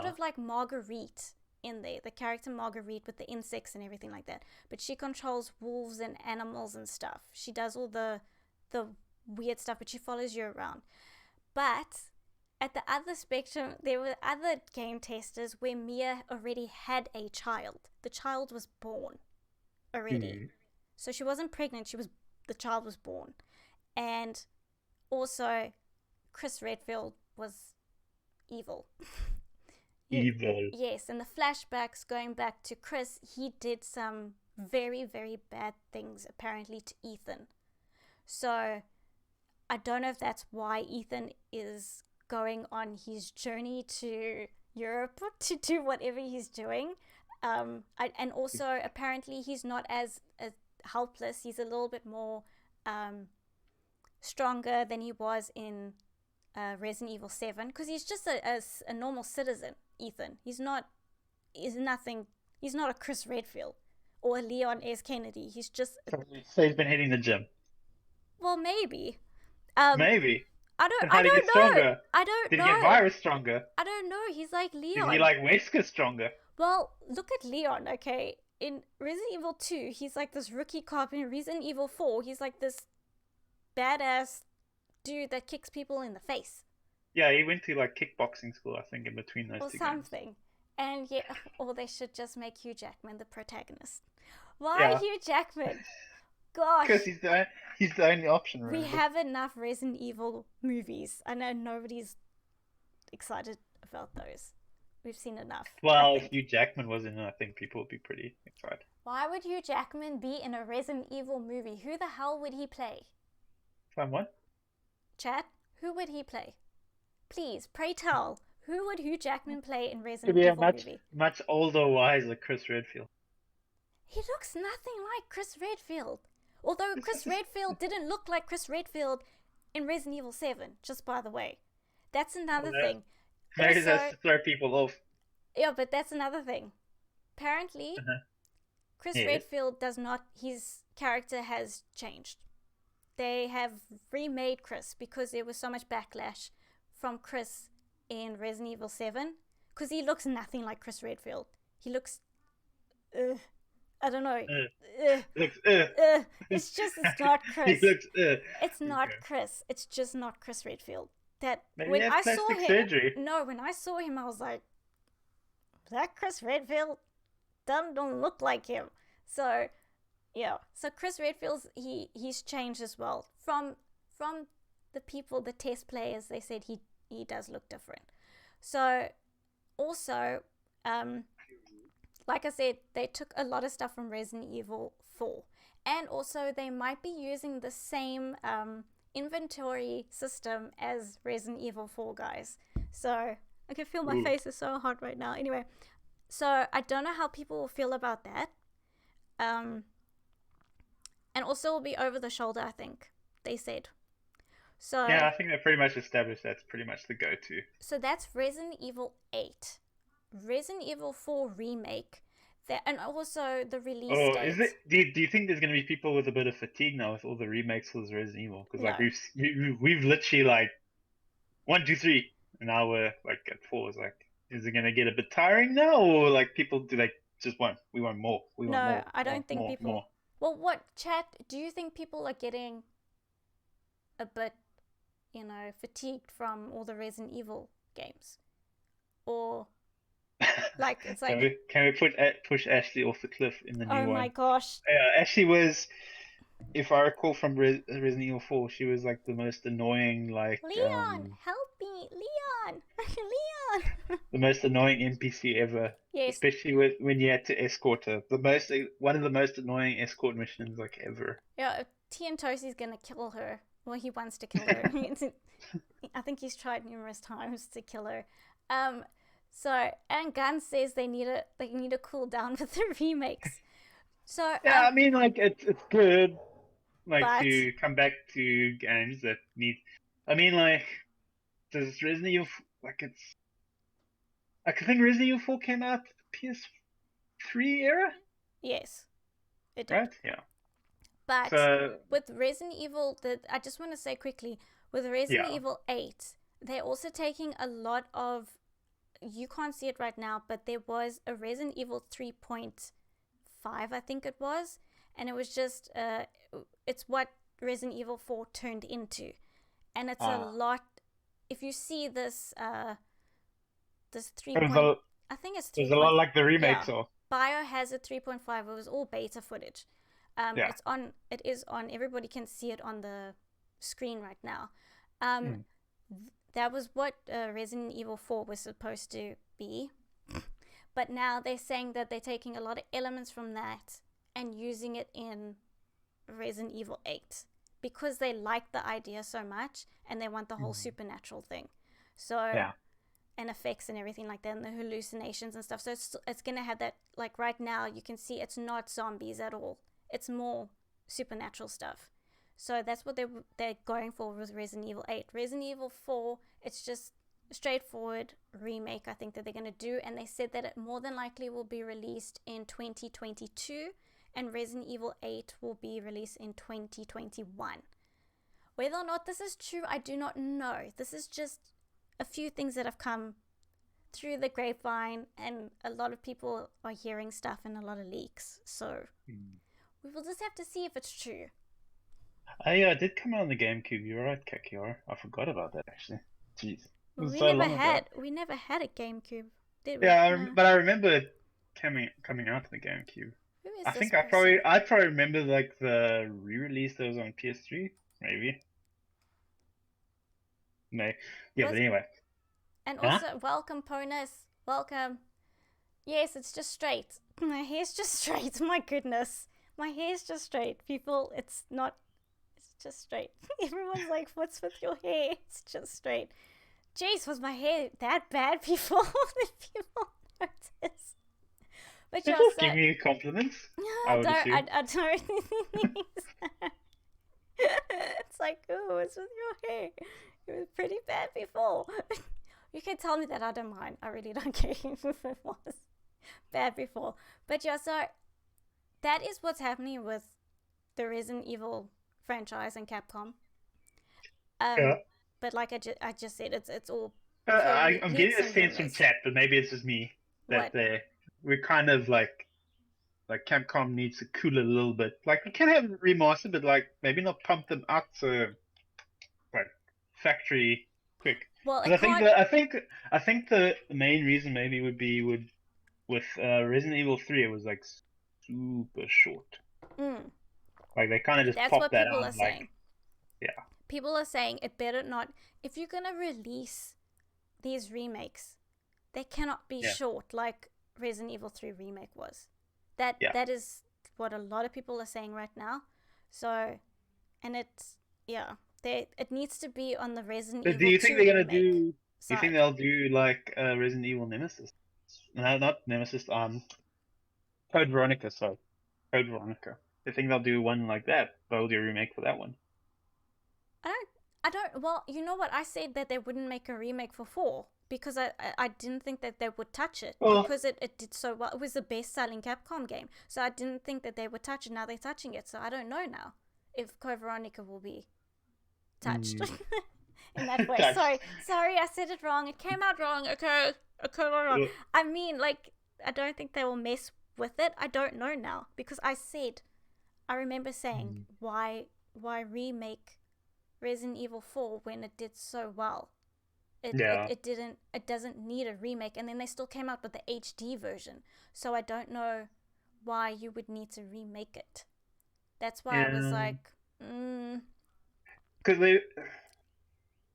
Yeah. of like Marguerite in there, the character Marguerite with the insects and everything like that. But she controls wolves and animals and stuff. She does all the weird stuff, but she follows you around. But at the other spectrum, there were other game testers where Mia already had a child. The child was born already. Mm. So she wasn't pregnant, the child was born. And also Chris Redfield was evil. Evil. Yes, in the flashbacks going back to Chris, he did some very, very bad things apparently to Ethan. So I don't know if that's why Ethan is going on his journey to Europe to do whatever he's doing. And also, apparently, he's not as helpless. He's a little bit more stronger than he was in Resident Evil 7 because he's just a normal citizen, Ethan. He's not a Chris Redfield or a Leon S. Kennedy. He's just, So he's been hitting the gym. well, maybe. Um, Maybe. I don't. And I how to get don't know. stronger? I don't Did he get know. Virus stronger? I don't know. He's like Is he Leon. like Wesker stronger? Well, look at Leon. Okay, in Resident Evil 2, he's like this rookie cop. In Resident Evil 4, he's like this badass dude that kicks people in the face Yeah, he went to like kickboxing school, I think, in between those or two games. something. And yeah, or they should just make Hugh Jackman the protagonist. Why Yeah, Hugh Jackman? because Gosh, he's the only option, we remember? have enough Resident Evil movies. I know nobody's excited about those. We've seen enough, I Well, if think. Hugh Jackman was in it, I think people would be pretty excited. Why would Hugh Jackman be in a Resident Evil movie? Who the hell would he play? Someone? Chat, who would he play? Please, pray tell. Who would Hugh Jackman play in To Resident be a Evil much movie? much older, wiser Chris Redfield. He looks nothing like Chris Redfield. Although Chris Redfield didn't look like Chris Redfield in Resident Evil 7, just by the way. That's another thing. Maybe that's Also, to throw people off. yeah, but that's another thing. Apparently, Uh-huh. Chris Yes. Redfield does not, his character has changed. They have remade Chris because there was so much backlash from Chris in Resident Evil 7 because he looks nothing like Chris Redfield. He looks, I don't know, Looks, it's not he Chris. looks, It's not Okay. Chris. It's just not Chris Redfield. That Maybe when he had I saw plastic him, surgery. no, when I saw him, I was like, that Chris Redfield don't look like him. So yeah, so Chris Redfield's he's changed as well. From the people, the test players, they said he does look different. So also, like I said, they took a lot of stuff from Resident Evil 4, and also they might be using the same inventory system as Resident Evil 4, guys. So I can feel my Ooh. face is so hot right now. Anyway, so I don't know how people will feel about that. And also will be over the shoulder, I think they said. So Yeah, I think they pretty much established that's pretty much the go-to. so that's Resident Evil 8, Resident Evil 4 remake, that, and also the release Oh, date. is it? Do you think there's going to be people with a bit of fatigue now with all the remakes for this Resident Evil? Because like No. we've literally like 1, 2, 3, and now we're like at 4. Is like, is it going to get a bit tiring now, or like people do like just want we want more, we want No, more, I don't think more, people. more. Well, what chat? Do you think people are getting a bit, fatigued from all the Resident Evil games, or like it's Can like, we push Ashley off the cliff in the oh new my one? gosh, Yeah, Ashley was, if I recall from Resident Evil 4, she was like the most annoying, like Leon, help me, Leon, Leon. the most annoying NPC ever. Yes. Especially when you had to escort her. One of the most annoying escort missions like ever. Yeah, Tien Tosi's gonna kill her. Well, he wants to kill her. I think he's tried numerous times to kill her. Um, and Gunn says they need a cool down with the remakes. So Yeah, I mean, like it's good, like but to come back to games that need. I mean, like does Resident Evil like it's like I think Resident Evil 4 came out PS3 era, yes, it did. right? Yeah. But So with Resident Evil, I just want to say quickly, with Resident yeah. Evil 8, they're also taking a lot of. You can't see it right now, but there was a Resident Evil 3.5, I think it was, and it was just it's what Resident Evil 4 turned into, and it's a lot. If you see this 3. I think it's 3. There's a lot like the Yeah, remakes are. Biohazard 3.5. It was all beta footage. Yeah. It is on. Everybody can see it on the screen right now. That was what Resident Evil 4 was supposed to be, but now they're saying that they're taking a lot of elements from that and using it in Resident Evil 8 because they like the idea so much and they want the whole supernatural thing. So Yeah. and effects and everything like that and the hallucinations and stuff. So it's going to have that, like right now you can see it's not zombies at all. It's more supernatural stuff. So that's what they're going for with Resident Evil 8. Resident Evil 4, it's just straightforward remake I think that they're going to do, and they said that it more than likely will be released in 2022 and Resident Evil 8 will be released in 2021. Whether or not this is true, I do not know. This is just a few things that have come through the grapevine, and a lot of people are hearing stuff and a lot of leaks. So we will just have to see if it's true. I did come out on the GameCube. You're right, Kakiara. I forgot about that actually. Jeez. Well, We never had a GameCube, did we? Yeah, No. but I remember it coming out on the GameCube. Who is I this think person? I probably remember like the re-release that was on PS3, maybe. No. Yeah, but anyway. And also, welcome, Ponus. Welcome. Yes, it's just straight. My hair's just straight. My goodness. My hair's just straight. People, it's not. It's just straight. Everyone's like, what's with your hair? It's just straight. Jeez, was my hair that bad before? Did people notice? But You're just giving me compliments. I don't. It's like, oh, what's with your hair? It was pretty bad before. You can tell me that, I don't mind. I really don't care if it was bad before. But yeah, so that is what's happening with the Resident Evil franchise and Capcom. Yeah. But like I just said, it's all. I'm getting a sense from chat, but maybe it's just me that we're kind of like Capcom needs to cool it a little bit. Like we can have it remastered, but like maybe not pump them out so like factory quick. Well, I think the main reason maybe would be with Resident Evil 3, it was like super short. Like they kind of just popped that out. That's what people are saying. Yeah. People are saying it better not. If you're gonna release these remakes, they cannot be short like Resident Evil 3 remake was. That is what a lot of people are saying right now. So, and it's it needs to be on the Resident Evil 2 do you think they're gonna remake do? side. Do you think they'll do like Resident Evil Nemesis? No, not Nemesis. Code Veronica. Sorry, Code Veronica. Do you think they'll do one like that? They'll do a remake for that one. I don't. Well, you know what? I said that they wouldn't make a remake for 4 because I didn't think that they would touch it because it did so well. It was the best-selling Capcom game, so I didn't think that they would touch it. Now they're touching it, so I don't know now if Code Veronica will be touched in that way. Sorry, I said it wrong. It came out wrong. Okay, wrong. I mean, like, I don't think they will mess with it. I don't know now because I remember saying why remake Resident Evil 4 when it did so well. It doesn't need a remake, and then they still came out with the HD version. So I don't know why you would need to remake it. That's why I was like,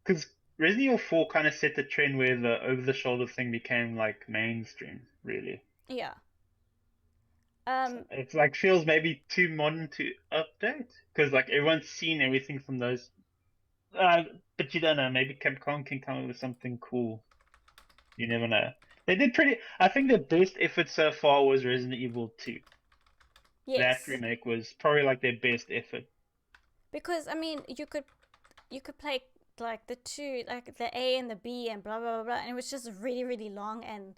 because Resident Evil 4 kind of set the trend where the over-the-shoulder thing became like mainstream, really. Yeah. So it's like feels maybe too modern to update because like everyone's seen everything from those. Uh, but you don't know. Maybe Capcom can come up with something cool. You never know. They did pretty. I think the best effort so far was Resident Evil 2. That Yes. remake was probably like their best effort. Because I mean, you could play like the two, like the A and the B and blah blah blah, and it was just really really long. And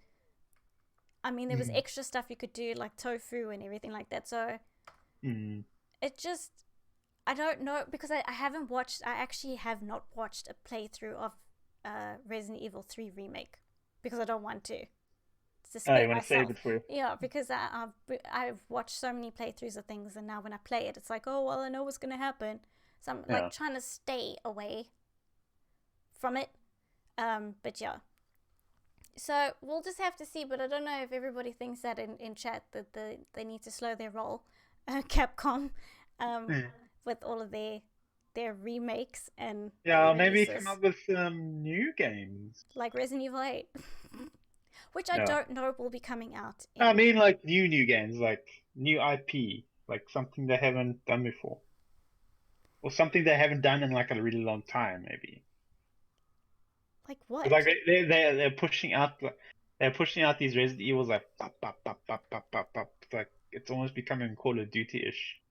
I mean, there was Mm. extra stuff you could do like tofu and everything like that. So Mm. it just, I don't know because I haven't watched. I actually have not watched a playthrough of Resident Evil 3 remake because I don't want to Oh, scare you want to save myself. it for? Yeah, because I've watched so many playthroughs of things, and now when I play it, it's like, oh well, I know what's gonna happen. So I'm like Yeah. trying to stay away from it. But yeah. So we'll just have to see. But I don't know if everybody thinks that in chat that they need to slow their roll, Capcom, um, Mm. with all of their remakes and Yeah, maybe come re-releases up with some new games. like Resident Evil 8, which I Yeah. don't know will be coming out I in mean, like new games, like new IP, like something they haven't done before, or something they haven't done in like a really long time, maybe. like 'Cause, like what? they're pushing out these Resident Evils like pop pop pop pop pop pop pop. It's like it's almost becoming Call of Duty-ish,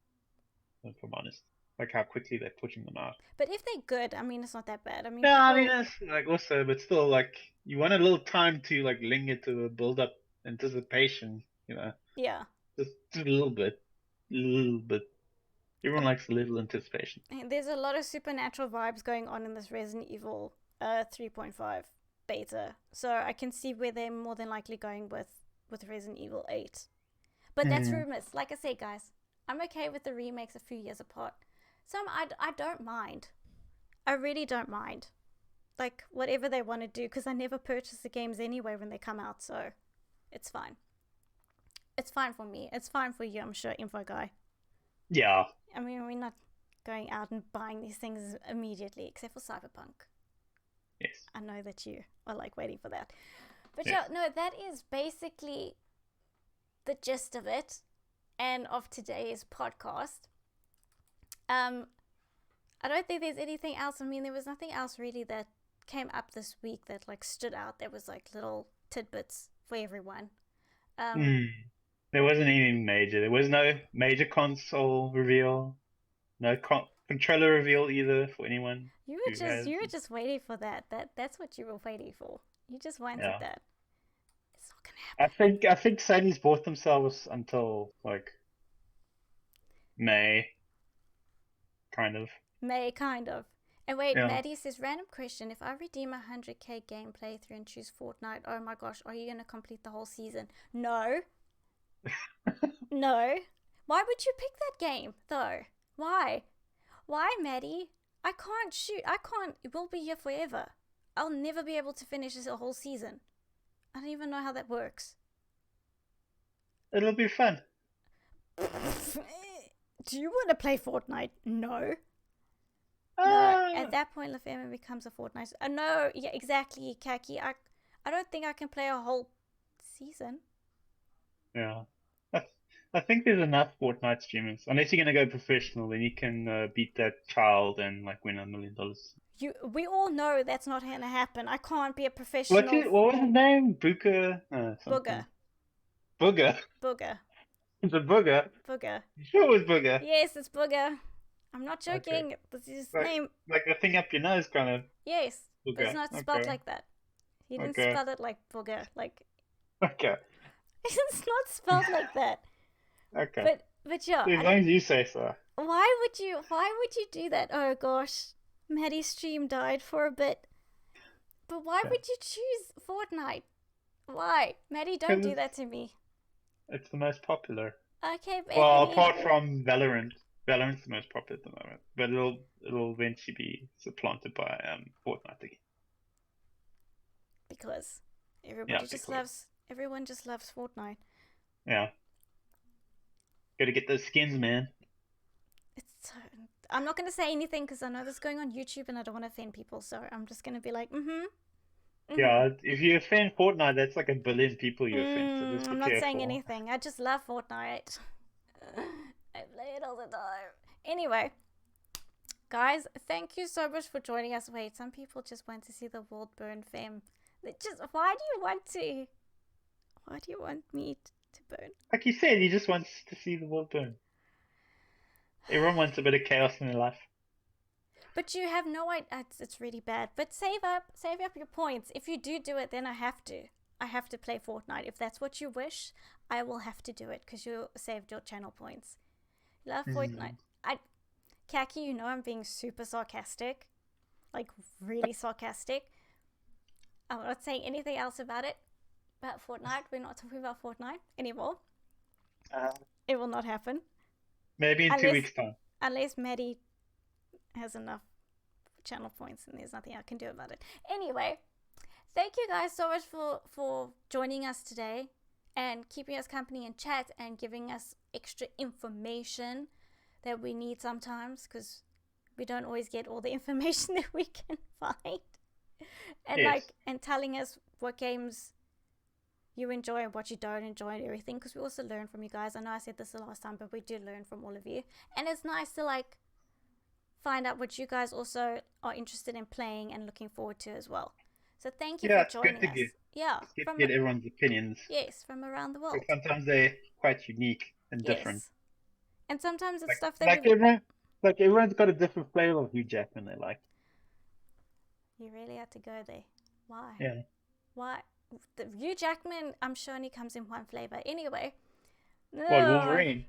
if I'm honest. Like how quickly they're pushing them out. But if they're good, I mean, it's not that bad. I mean, Yeah, I mean people, that's like also, but still, like you want a little time to like linger to the build up anticipation, yeah. just a little bit. Everyone likes a little anticipation. And there's a lot of supernatural vibes going on in this Resident Evil 3.5 beta, so I can see where they're more than likely going with Resident Evil 8. But that's Hmm. rumors. Like I say, guys, I'm okay with the remakes a few years apart. Some I don't mind. I really don't mind. Like whatever they want to do, because I never purchase the games anyway when they come out, so it's fine. It's fine for me. It's fine for you, I'm sure, info guy. Yeah. I mean, we're not going out and buying these things immediately, except for Cyberpunk. Yes. I know that you are like waiting for that. But Yes. yeah, no, that is basically the gist of it and of today's podcast. I don't think there's anything else. I mean, there was nothing else really that came up this week that like stood out. There was like little tidbits for everyone. Um, Hmm. There wasn't anything major. There was no major console reveal. No controller reveal either for anyone who has. you were just waiting for that. That's what you were waiting for. You just wanted Yeah. that. It's not gonna I happen. think Sony's bought themselves until like May, kind of. May kind of. And wait, Yeah. Maddie says, random question. If I redeem a 100k game playthrough and choose Fortnite, oh my gosh, are you going to complete the whole season? No. No. Why would you pick that game, though? Why? Why, Maddie? I can't shoot. I can't. It will be here forever. I'll never be able to finish this whole season. I don't even know how that works. It'll be fun. Do you want to play Fortnite? No. No, Ah, at that point, LaFemmeN becomes a Fortnite. No, yeah, exactly, Kaki. I don't think I can play a whole season. yeah. I, I think there's enough Fortnite streamers. Unless you're gonna go professional, then you can beat that child and like win $1 million. We all know that's not gonna happen. I can't be a What's professional it? What was his name? Booker? booger, Something. Booger. booger, It's a booger. booger. You sure it was booger? Yes, it's booger. I'm not Okay. joking. This is his Like name. like the thing up your nose, kind of. Yes, but it's Booger. not spelled Okay. like that. He didn't Okay. spell it like booger. Like Okay. it's not spelled like that. Okay. But yeah, As long as you say so. why would you do that? Oh gosh, Maddie's stream died for a bit. But why Okay. would you choose Fortnite? Why? Maddie, don't do that to me. It's the most popular. Okay, Well, Bethany. apart from Valorant. Valorant's the most popular at the moment, but it'll eventually be supplanted by Fortnite again. Because Yeah, because everyone just loves Fortnite. yeah, gotta get those skins, man. It's so, I'm not going to say anything because I know this is going on YouTube and I don't want to offend people. So I'm just going to be like, Yeah, if you offend Fortnite, that's like 1 billion people you offend, so just be I'm not saying careful. anything. I just love Fortnite. I play it all the time. Anyway, guys, thank you so much for joining us. Wait, some people just want to see the world burn, fam. Why do you want to? Why do you want me to burn? Like you said, he just wants to see the world burn. Everyone wants a bit of chaos in their life. But you have no idea. It's really bad. But save up your points. If you do it, then I have to. I have to play Fortnite. If that's what you wish, I will have to do it because you saved your channel points. Love Fortnite. Kaki, you know I'm being super sarcastic. Like, really sarcastic. I'm not saying anything else about it. About Fortnite. We're not talking about Fortnite anymore. It will not happen. Maybe in 2 weeks' time. Unless Maddie has enough channel points and there's nothing I can do about it. Anyway, thank you guys so much for joining us today and keeping us company in chat and giving us extra information that we need sometimes because we don't always get all the information that we can find. And Yes. and telling us what games you enjoy and what you don't enjoy and everything because we also learn from you guys. I know I said this the last time, but we do learn from all of you. And it's nice to find out what you guys also are interested in playing and looking forward to as well. So thank you for joining us. It's good to get everyone's opinions. Yes, from around the world. Like sometimes they're quite unique and different. And sometimes it's stuff that everyone's got a different flavor of Hugh Jackman they like. You really had to go there. Why? Yeah. Why? The Hugh Jackman, I'm sure only comes in one flavor. Anyway. What, Wolverine?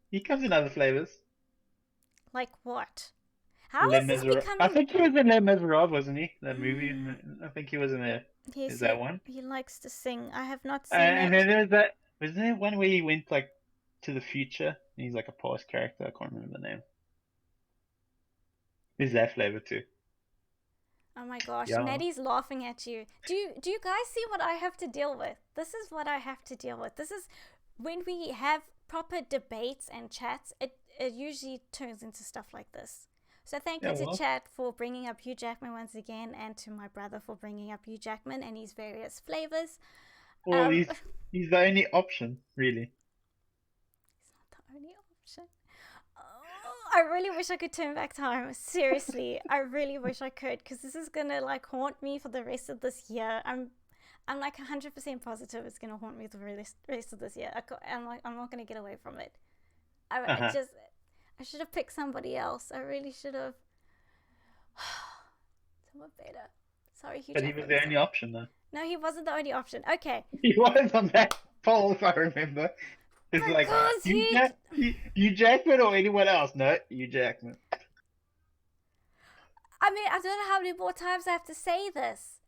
He comes in other flavors. Like what? How is this becoming... I think he was in Les Miserables, wasn't he? That movie. I think he was in there. Is that one? He likes to sing. I have not seen it. And then there's that... Wasn't there one where he went to the future? And he's like a past character. I can't remember the name. There's that flavor too. Oh my gosh, yeah. Maddie's laughing at you. Do you guys see what I have to deal with? This is what I have to deal with. This is when we have proper debates and chats, it usually turns into stuff like this. So thank you to chat for bringing up Hugh Jackman once again, and to my brother for bringing up Hugh Jackman and his various flavors. Well, he's the only option, really. He's not the only option. I really wish I could turn back time. Seriously, I really wish I could, because this is gonna haunt me for the rest of this year. I'm 100% positive it's gonna haunt me for the rest of this year. I'm not gonna get away from it. I should have picked somebody else. I really should have. Someone better. Sorry, Hugh Jackman. But he was the only option, though. No, he wasn't the only option. Okay. He was on that poll, if I remember. It's like, Hugh Jackman or anyone else? No, Hugh Jackman. I mean, I don't know how many more times I have to say this.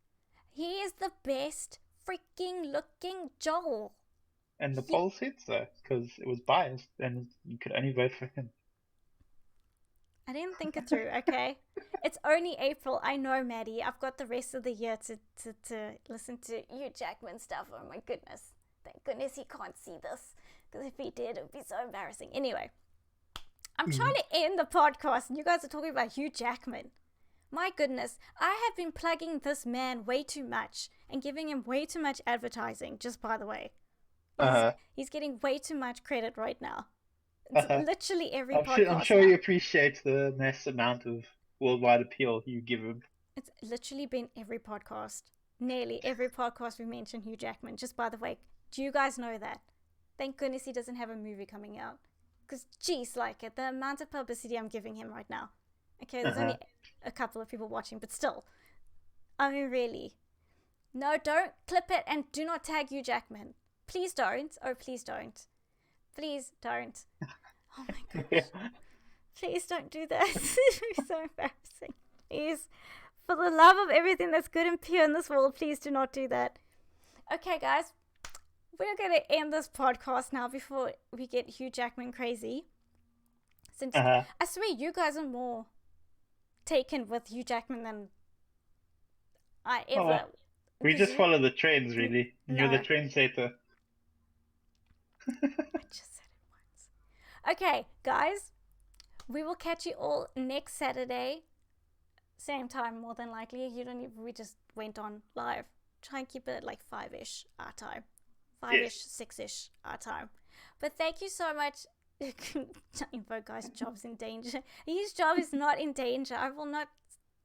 He is the best freaking looking Joel. And the poll said so, because it was biased, and you could only vote for him. I didn't think it through, okay? It's only April. I know, Maddie. I've got the rest of the year to listen to Hugh Jackman stuff. Oh my goodness. Thank goodness he can't see this. Because if he did, it would be so embarrassing. Anyway, I'm trying to end the podcast and you guys are talking about Hugh Jackman. My goodness, I have been plugging this man way too much and giving him way too much advertising, just by the way. He's getting way too much credit right now. It's literally every podcast. I'm sure he appreciates the mass amount of worldwide appeal you give him. It's literally been every podcast. Nearly every podcast we mention Hugh Jackman, just by the way. Do you guys know that? Thank goodness he doesn't have a movie coming out. Because, geez, the amount of publicity I'm giving him right now. Okay, there's only a couple of people watching, but still. I mean, really. No, don't clip it and do not tag Hugh Jackman. Please don't. Oh, please don't. Please don't. Oh my gosh. Please don't do that. It's so embarrassing. Please. For the love of everything that's good and pure in this world, please do not do that. Okay, guys. We're going to end this podcast now before we get Hugh Jackman crazy. Since I swear you guys are more taken with Hugh Jackman than I ever. We just follow the trends, really. No. You're the trendsetter. I just said it once. Okay, guys. We will catch you all next Saturday. Same time, more than likely. You don't even, we just went on live. Try and keep it at like 5-ish our time. 5-ish, 6-ish our time. But thank you so much. Info guy's job's in danger. His job is not in danger. I will not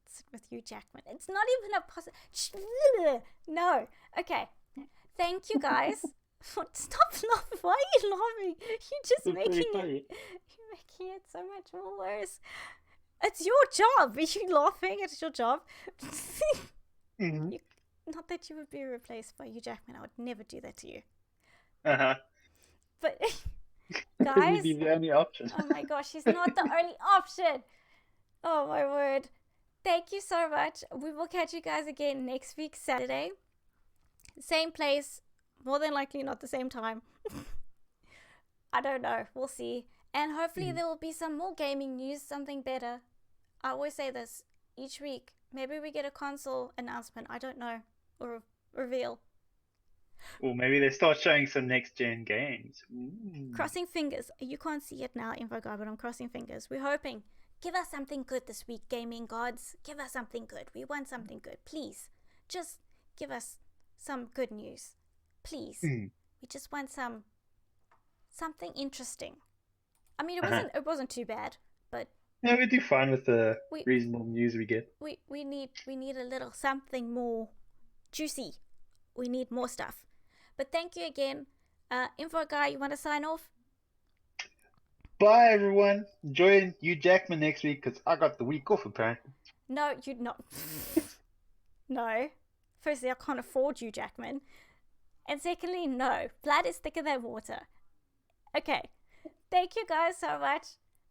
sit with you, Jackman. It's not even a possible. No. Okay. Thank you, guys. Stop laughing. Why are you laughing? You're making it so much more worse. It's your job. Are you laughing? It's your job. Mm-hmm. Not that you would be replaced by you, Jackman. I would never do that to you. Uh-huh. But Guys, he'd be the only option. Oh my gosh, he's not the only option. Oh my word. Thank you so much. We will catch you guys again next week, Saturday. Same place, more than likely not the same time. I don't know. We'll see. And hopefully there will be some more gaming news, something better. I always say this each week. Maybe we get a console announcement. I don't know. Or reveal. Or maybe they start showing some next-gen games. Crossing fingers. You can't see it now, info guy, but I'm crossing fingers. We're hoping. Give us something good this week, gaming gods. Give us something good. We want something good. Please. Just give us some good news. Please. We just want something interesting. I mean, it wasn't too bad, but yeah, we do fine with the reasonable news we get. We need a little something more juicy. We need more stuff. But thank you again. Info guy, you want to sign off? Bye, everyone. Join you, Jackman, next week because I got the week off, apparently. No, you'd not. No. Firstly, I can't afford you, Jackman. And secondly, no. Blood is thicker than water. Okay. Thank you guys so much.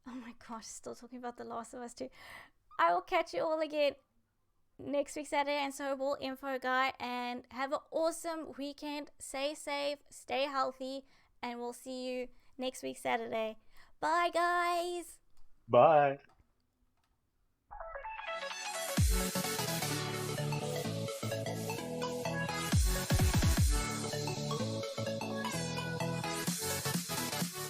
Oh my gosh, still talking about The Last of Us 2. I will catch you all again next week Saturday, and so will info guy, and have an awesome weekend. Stay safe, stay healthy, and we'll see you next week Saturday. Bye guys. Bye.